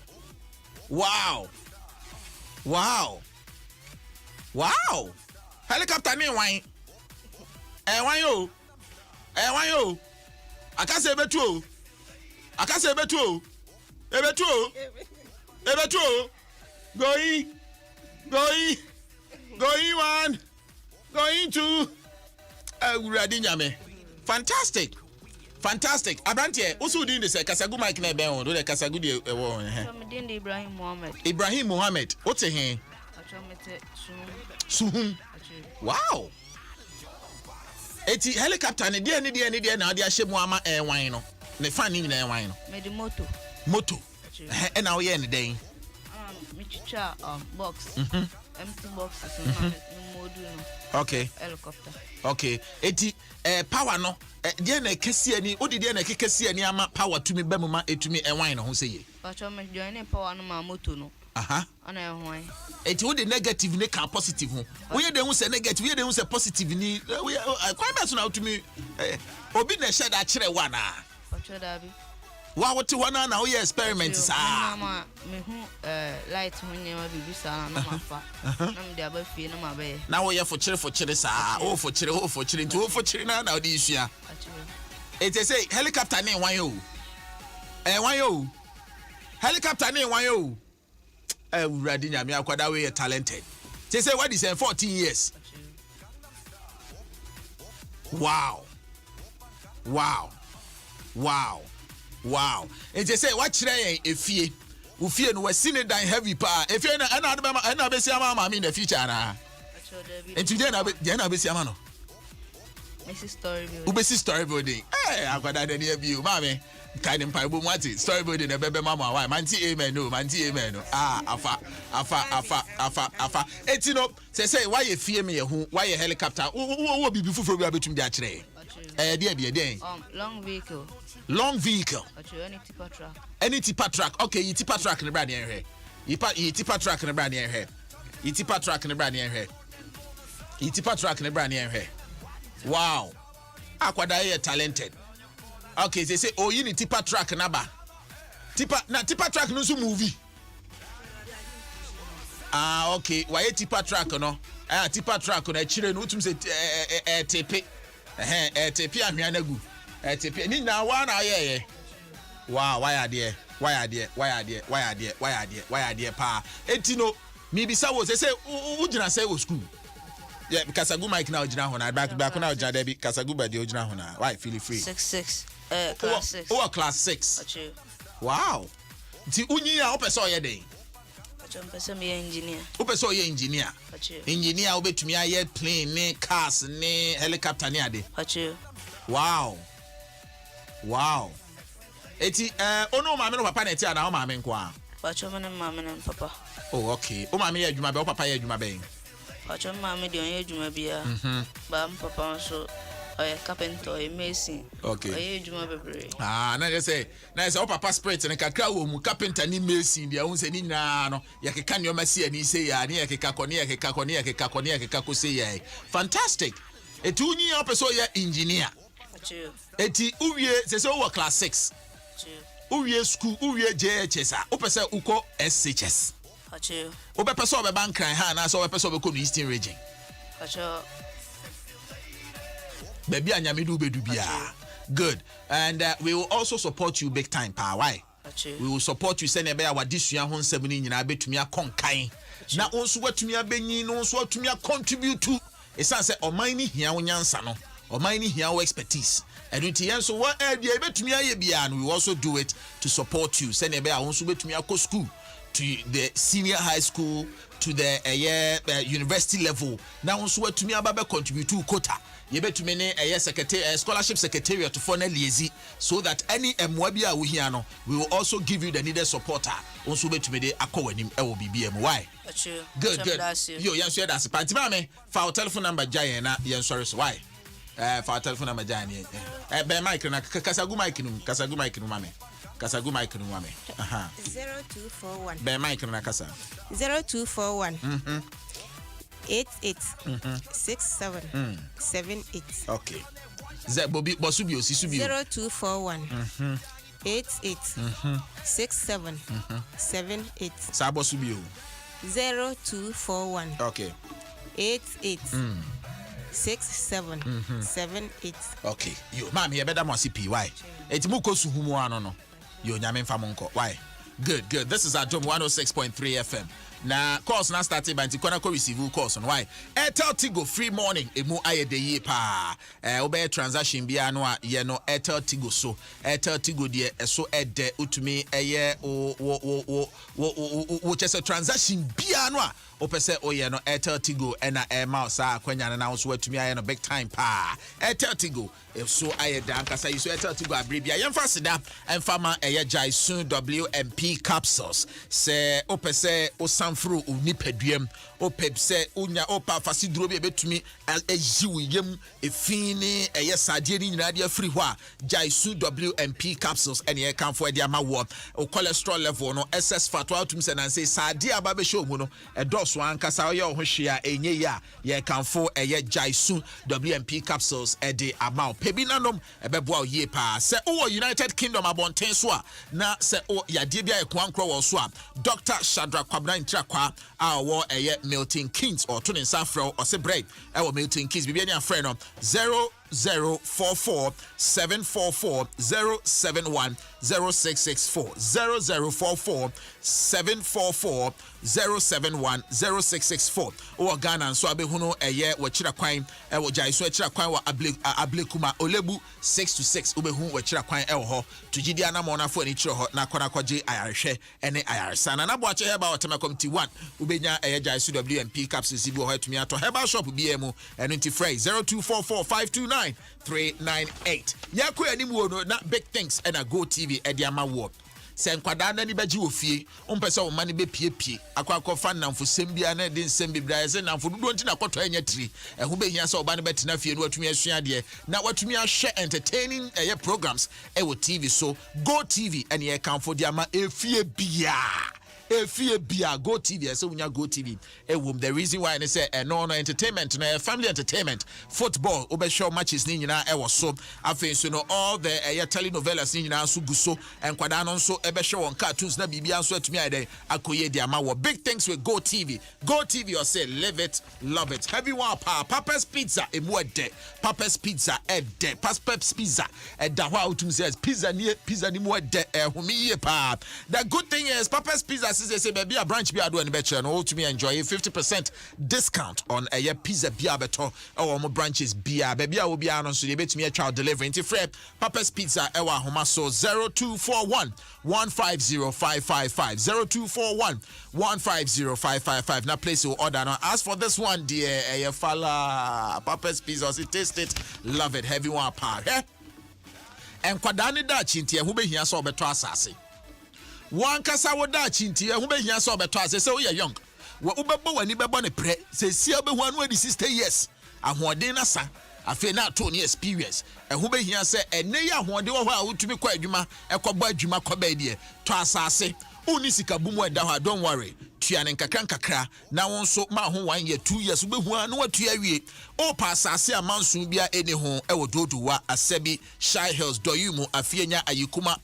helicopter ni wan yo akase betu Ebetu going one going two ready nyame fantastic abrantie osu din de se kasagu mic na ben do de kasagu de ewo Somedin Ibrahim Mohammed ote he Suhum wow eti helicopter ne de na ade ahye mu ama enwan no ne fan ni nyina enwan no me di moto and now you're in the day. Box. Empty boxes. Okay. Helicopter. Okay. Eti power no. Dia na kesi ani. Odi dia na kesi ani ama power to me bemuma etumi enwan no ho sey. Pacho me join power no ma moto no. Aha. Ana enwan. Eti wo the negative ne ka positive ho. Wo ye de hu say negative, wo ye de hu say positive ni. Kwai me so na to me obi na share da kire wa na. Pacho da bi. Wa what one na we experiment sa mama me hu light hu nyema bibi sa na mafa na me de abafie na mabe na wo ye fo kire sa o fo kire nti o fo kire na odi isua it say helicopter ni wan yo helicopter ni wan yo uradi nyame akwada we talented they say what is 14 years wow and they say what try efie ufie no wasine dan heavy pa efie na na be sia mama in the future na and today na be sia ma no story building akwada da ne abi o mama kind of paibo mu ati story building na bebe mama why manti amen no afa etino say why efie me ye hu why helicopter wo bibi fufuro bi abetum di a kire dia long vehicle any tipper truck okay you tipper truck ne brand here you tipper truck ne brand here you tipper truck ne brand here wow akwada here talented okay they say oh you need tipper truck na ba tipper truck no so movie okay why tipper truck no tipper truck na chire no utum say tepe tepe ahwia na gu tepe ni na wa na ye wow why are there pa etino maybe so was say ujina say was school. Yeah, Kasagu Mike now ujina hona back now ujina debi Kasagu ba the ujina hona. Why feel free? 6 class 6. Oh, class 6. Wow. Ti unyi a opese oye den. Opese me engineer. Opese oye engineer. Engineer obetumi aye plane ne cars ne helicopter ne ade. Wow. Eti ono maame no papa na eti ana o maame nko a. Pacho me maame na papa. Oh, okay. O maame ye adwuma be o papa ye adwuma be. Pacho maame de on ye adwuma bia. Ba papa so carpenter, a mason. Okay. Na just say o papa spirit and kakra wo mu carpenter ni mason dia won se ni na no ya keka ne o masi ani se ya ne ya keka ko se ya. Fantastic. Etunyi ya opeso ya engineer. Eti uwie se se o class 6. Uwie school, uwie JHS a opese uko SHS. Obepeso be bankran ha na so obepeso be ko no Eastern region. Baby anyamidu bedu bia. Good. And we will also support you big time pa. Why? We will support you send ebe ya wadisua ho nsem ni nyina betumi akonkan. Na onso watumi abenyi no onso watumi contribute to. Esan say oman ni hia wonyansa no. Oman ni hia wo expertise. And so what area betumi aye bia and we will also do it to support you. Send ebe ya onso betumi akọ school to the senior high school to the university level. Now onso watumi ababe contribute to quota. You bet to many a secretary scholarship secretariat to funnel lazy so that any mwabia uhiano we will also give you the needed supporter. Also bet to me akọwanim e will be BMY. Good. Yo, yan share that pantimame for our telephone number giant na yan sorry so why? For our telephone number giant. Be mic na kasagu mic no mame. Kasagu mic no mame. 0241. Be mic na kasa. 0241. 88 67 78. Okay. Bobi Bosubi Osisubi 0241 88 67 78. Sabo Subi 0241 okay 88 67 78. Okay. Yo mami you better must see why. Eti mu kosu humu ano no. Yo nyame mfa monko. Why? Good. This is Adom 106.3 FM. Na course na started by Tikona ko receive course on why Airtel Tigo free morning emu aye de ye pa obey transaction bia no a ye no Airtel Tigo so Airtel Tigo de so ede utumi eye wo chese transaction bia no a opese oye no Airtel Tigo na ma sa kwanya na so atumi aye no big time pa Airtel Tigo so aye da nkasa yi so Airtel Tigo abribia yemfa sida emfa eye jai soon WMP capsules se opese sanfro unipaduam opepse unya opa fasiduro bi betumi ajiwu yem efini eye sadie ni nyina de free ho a jaisu WMP capsules ene ye kanfo de ama wo cholesterol level no SS fat atum se nan say sadie aba be show mu no edoso ankasa ye ho hwea enye ya ye kanfo eye jaisu WMP capsules e de ama pebi nanom ebeboa ye pa se o United Kingdom abonten so a na se o yade bia ekwankro wo so a Dr. Shadrack Kwabena Ntrakwa our Milton Keynes or Tunin Safro or se break our Milton Keynes be any friend on 0044 744 071 0664 0044 744 071 0664 o Ghana so abehuno eye wachira kwan e wo jai so achira kwan wa ablekuma olebu 6 to 6 obehu wachira kwan e wo ho tugidi anamo na fo ani chiro ho na kona kwaje ayarhwe ene ayarsa na bo ache heba otema committee 1 ubenya eye jai so WMP capsules bi ho atumi ato heba shop bi emu eno nti frey 0244 529 398 yakọ animu no na big things and a Go TV e dia ma wo se nkwada na ni beji ofie ompese wo mane be piepie akwa fan namfo sembia na de nsembibra se namfo dudo nti na kwoto anya tri eho be hia se oba ne betena fie no atumi asua de na watumi ahwe entertaining programs e wo TV so Go TV and ye kanfo dia ma efie bia Go TV so unya Go TV the reason why they say no entertainment na family entertainment football obeshow matches ni nyina e wo so afen so no all the telenovelas ni nyina so guso enkwada no so ebehwe won cartoons na bibia so atumi ade akoye di ama wo big things with Go TV or say live it love it everyone Papa's Pizza emuede Papa's Pizza ede Papa's Pizza da ho autum says pizza ni muede homiye pa the good thing is Papa's Pizza say baby a branch be ado and better no to me enjoy 50% discount on a pizza bia beto or more branches bia baby will be on so you bet me a child delivery into Fred Papa's Pizza ewa homa so 0241 150555 0241 150555 now place your order now. As for this one dear fala Papa's Pizza it taste it love it heavy one part and kwadani da chintie hu behia so beto asase wan kasa woda chintie hu behia so beto asase say we young wo ubebo wani bebo ne pre say sia behu anu adi 60 years ahoden na sa afi na to ni experience hu behia say ene ya ahoden wo ho a wotumi kwa adwuma ekọba adwuma kọba die to asase uni sika bumu eda ho don't worry tuane nkakra na won so ma ho 1 year 2 years behu anu atu awie o pa asase amanso bia eni ho e wododowa asabi shy hills doyumu afienya ayikuma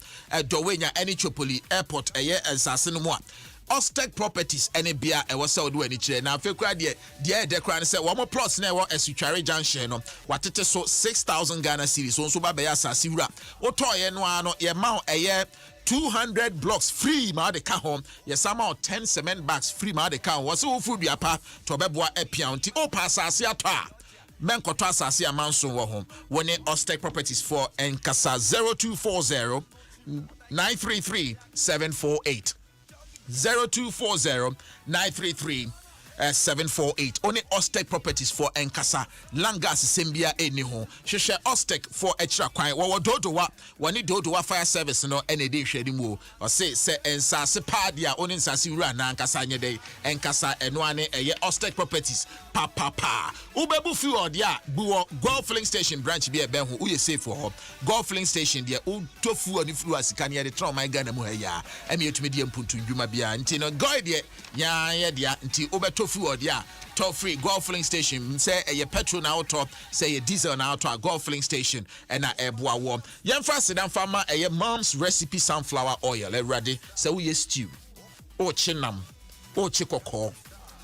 dowenya eni chopoli airport eye ensase no mu a Ostek Properties any bia e was do any chire na afekura de de kra ne se wo mo plots na e wo Esutware junction no watete so 6,000 Ghana cedis so ba be asase wura wo toye no ano ye ma eye 200 blocks free ma de ka home yes amount 10 cement bags free ma de ka wo so food biapa to beboa epianti o pa asase ato a menkoto asase amanso wo home woni Ostek Properties for Enkasa 0240 933 748 0240 933 748 only Ostek Properties for Enkasa Langas Sembia eniho hwehwe Ostek for extra kwan wo dodowa wani dodowa fire service no ene dey hwedi mu o say ensase padia oni ensase wura na Enkasa nyede Enkasa eno ane eye Ostek Properties pa ubebu fi odia buwo Golf Filling Station branch bi ebe ho uye safe for Golf Filling Station dia u tofu oni flu asika ne de tro my Ghana mu ha ya emi etumi de mpuntu ndwuma bia nti no go de nya ye dia nti ubeto fu odia top free Golf Filling Station say a petrol na auto say a diesel na auto Golf Filling Station and na eboa wo yemfa sedan fama a mom's recipe sunflower oil ready say we stew o chinam o chikoko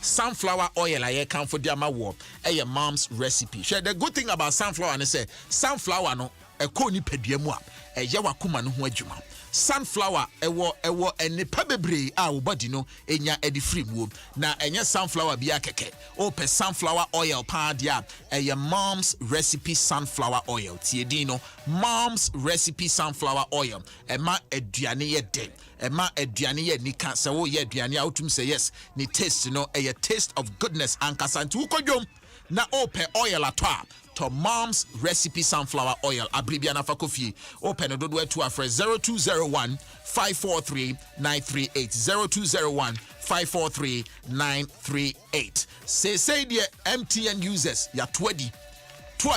sunflower oil I can for their wo a mom's recipe share the good thing about sunflower and say sunflower no e ko ni padua mu a e ye wakoma no ho adwuma sunflower ewo enipa bebre a wo body no enya edi free mu na enye sunflower bia keke o pe sunflower oil pa dia eye mom's recipe sunflower oil tiedi no mom's recipe sunflower oil ema aduane ye den ema aduane ye nika se wo ye aduane a utum say yes ni taste no eye taste of goodness ankasa nti ukodwom na o pe oil atwa to mom's recipe sunflower oil abribiana fakofi open do to afre 0201 543 938 0201 543 938 say the MTN users ya 20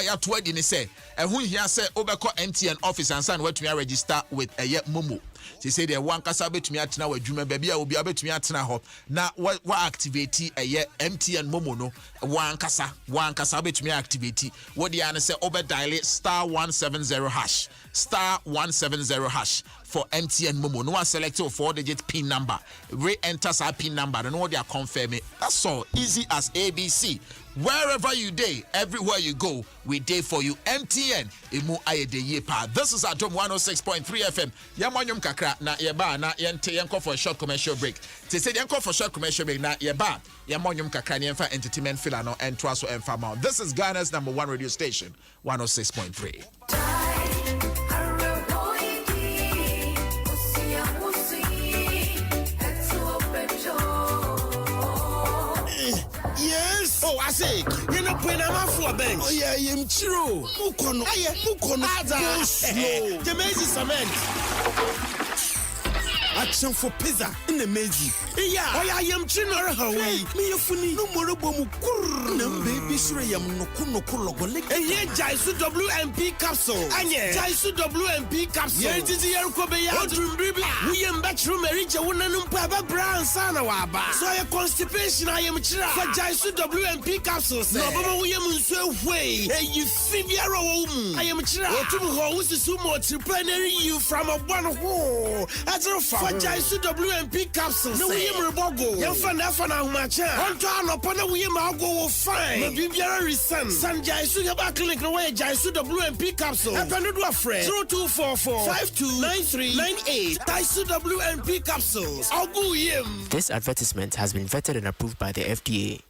ya 20 ni say ehun hia say obeko MTN office and san what to register with a momo say the one kasa betumi atena wadwuma bia bia obi abetumi atena ho na wa activate a MTN momo no one kasa betumi activate what the an say obe dial star 170 hash star 170 hash for MTN momo no one select a 4-digit pin number re-enter that pin number and what they are confirming. That's all easy as ABC. Wherever you day, everywhere you go, we day for you. MTN imu ayede yepa. This is Adom 106.3 FM. Yamanyum kakra na yeba na yente yanko for a short commercial break. They say yanko for short commercial break na yeba yamanyum kakra ni yemfa entertainment filano and twaso enfama. This is Ghana's #1 radio station 106.3. Oh, I say, you know, when I'm for a bench. Oh, yeah, I'm true. Mukono. Go slow. The mazy cement. Action for pizza in the mazy. Yeah, I am Chinner Hawaii. Me, you funny. No more bomu. No baby, sorry, I'm no kuno. And yeah, Jaisu WMP capsule. And yeah, Jaisu WMP capsule. Yeah, it is the Kobe. We am bathroom marriage. I want to know Papa Brown Sanawaba. So I constipation. I am Chira. For Jaisu WMP capsules. No, Baba William so way. Hey, you Fibiaro. I am Chira. Or to who is sumo to plenary you from a one hole. As a for Jaisu WMP capsules. No we mrebogo. Yamfa na fa na humacha. Onto anopo na we ma go wo fine. No bibiara resan. San Jaisu Yaba clinic no we Jaisu WMP capsule. Ependo do afre 0244 529398. Jaisu WMP capsules. Ogu yim. This advertisement has been vetted and approved by the FDA.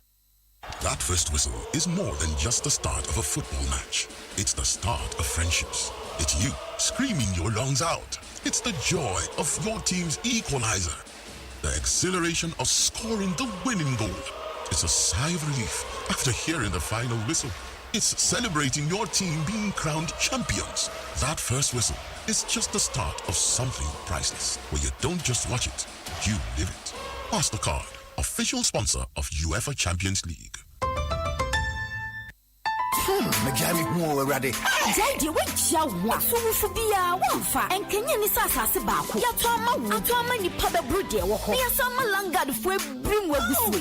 That first whistle is more than just the start of a football match. It's the start of friendships. It's you screaming your lungs out. It's the joy of your team's equalizer. The exhilaration of scoring the winning goal. It's a sigh of relief after hearing the final whistle. It's celebrating your team being crowned champions. That first whistle is just the start of something priceless, where you don't just watch it, you live it. MasterCard, official sponsor of UEFA Champions League. Megami mo already. Daddy, wait ya wa. So we for bia wonfa. En Kenya ni sasase baako. Ya to ama wu. Ato ama ni pa be brode wo ho. Ya so ama langard fo ebrim wagusu.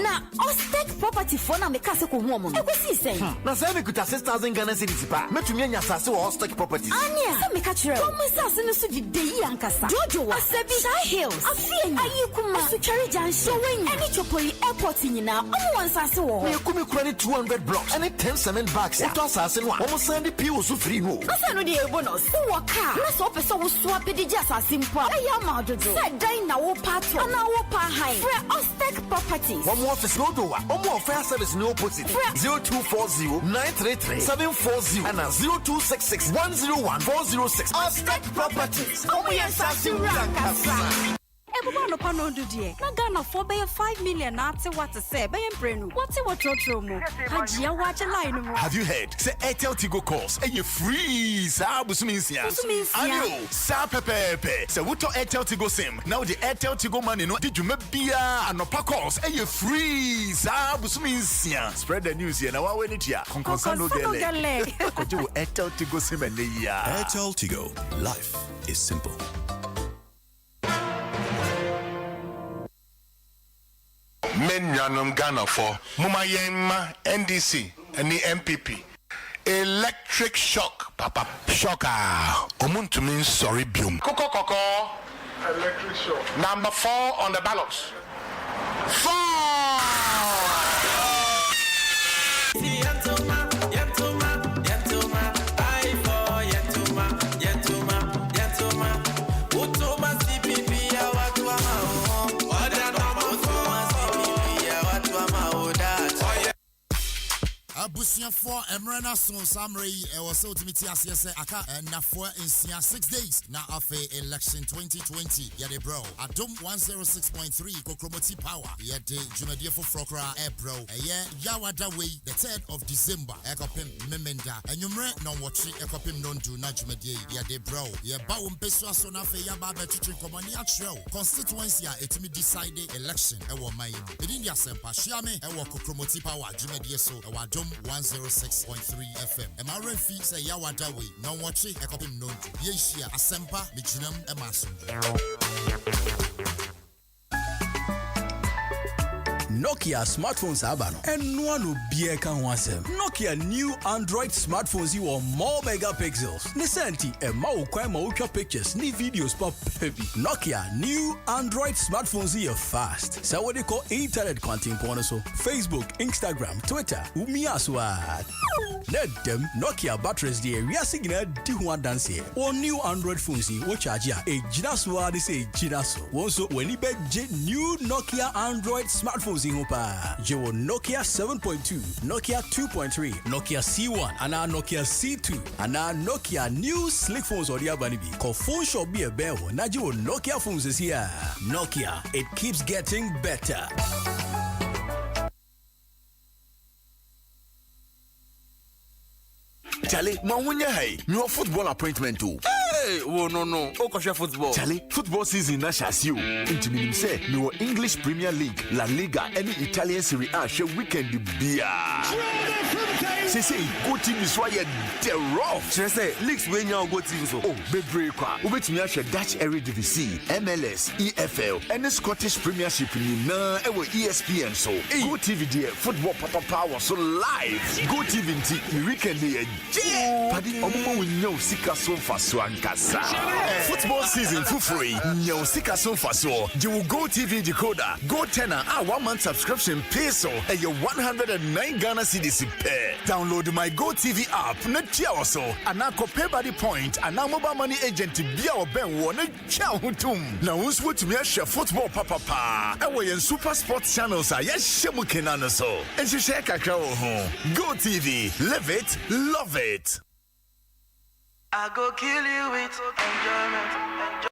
Na Ostek property for na me kase ko hu omo. E kwesi sen. Na say me kuta 6,000 Ghana cedis pa. Metumi anya sase wo Ostek properties. Ania, say me ka kire. Ko mo sase no so di yi ankasa. Jojo wa. Asebi Shy Hills. Afie nya. Ayi kuma. Asutware Junction. Any chopoli airport nyina. Omo wan sase wo ho. Me kumi kura ni 200 blocks. And 10 cement bags. What else has no? Almost send the people so free no. Asa no dey bonus. Wo car. Na so person wo swap the just asimpa. E ya ma dodo. Say dan na wo pato. Na wo pa high. Free Ostek properties. One more office no do. One more fair service no opposite. 0240-933-740 and 0266-101-406. Ostek properties. Omo yensasi rankasa. Everyone no pano do die. Na Ghana for be 5 million na ate what to say. Be emprenu. What trotro mu. Hajia watch line mu. Have you heard? Say Airtel Tigo calls and you free. Sa busuminsia. Ayo, sa pepepe. Say wuto Airtel Tigo sim. Now the Airtel Tigo money no did you bia anopa calls and you free. Sa busuminsia. Spread the news here. Now wa weni tia. Konkonsano gele. Kojo Airtel Tigo sim and ya. Airtel Tigo. Life is simple. Men yanum Ghana for Mumayema NDC and the MPP. Electric shock, Papa. Shocker. Omuntu means sorry bium. Coco. Electric shock. Number 4 on the ballot. 4. Abusia for Emrana so summary was so to meet us aka na for in 6 days na afe election 2020 ya de bro Adom 106.3 kokromoti power ya de Jumedie for Frokra bro Yawada way the 3rd of December ekopem memenda enyumre no watchi ekopem non do na Jumedie ya de bro ya ba umpeso so na fe ya ba betutri komani atro constituency a etimi decide election e wo mai edin dia sempa shiame e wo kokromoti power Jumedie so e wa Adom 106.3 FM. MRFI say Yawada way. No watch it. Ekopim no. Yeshia Asempa Mijinam Emasum. Nokia smartphones abano and no one will be a can Nokia new Android smartphones you are more megapixels. Nisanti and mau kwema ultra pictures ni videos pop baby. Nokia new Android smartphones you are fast. So what they call internet content so Facebook, Instagram, Twitter, umiaswa. Let them Nokia batteries the area signal di one dance here. Or new Android phones you charge ya a jinaswa they say jinaso. Also when you bet new Nokia Android smartphones Jewo Nokia 7.2, Nokia 2.3, Nokia C1, and our Nokia C2, and our Nokia new slick phones or the Abanibi. Call phone shop be a bell. Najo Nokia phones is here. Nokia, it keeps getting better. Charlie, Mawunya hey, your football appointment too. Hey, oh no. Okosha football. Charlie, football season na shas you. Into me say, no English Premier League, La Liga, any Italian Serie A show weekend beer. Say Go TV so ya the rough. Say leaks when you Go TV so. Oh, bebre kwa. Ubetumi ahwe Dutch Eredivisie, MLS, EFL, and Scottish Premiership ni na ewo ESPN so. Go TV there football power so live. Go TV nti weekend dey Padi omo nyo sika so faso ankasa. Football season for free. Nyo sika so faso. You Go TV decoder. Go tenor a 1 month subscription pay so and your 109 Ghana cedis pay. Download my Go TV app na tia also. Anako pay by the point and now mobile money agent bia oben wo na tia hutum. Na uns wo tumi ahwe football papa. Ewo yen super sports channels a ye hye kenano so. Enhye kakra wo ho. Go TV. Live it, love it. I go kill you with enjoyment.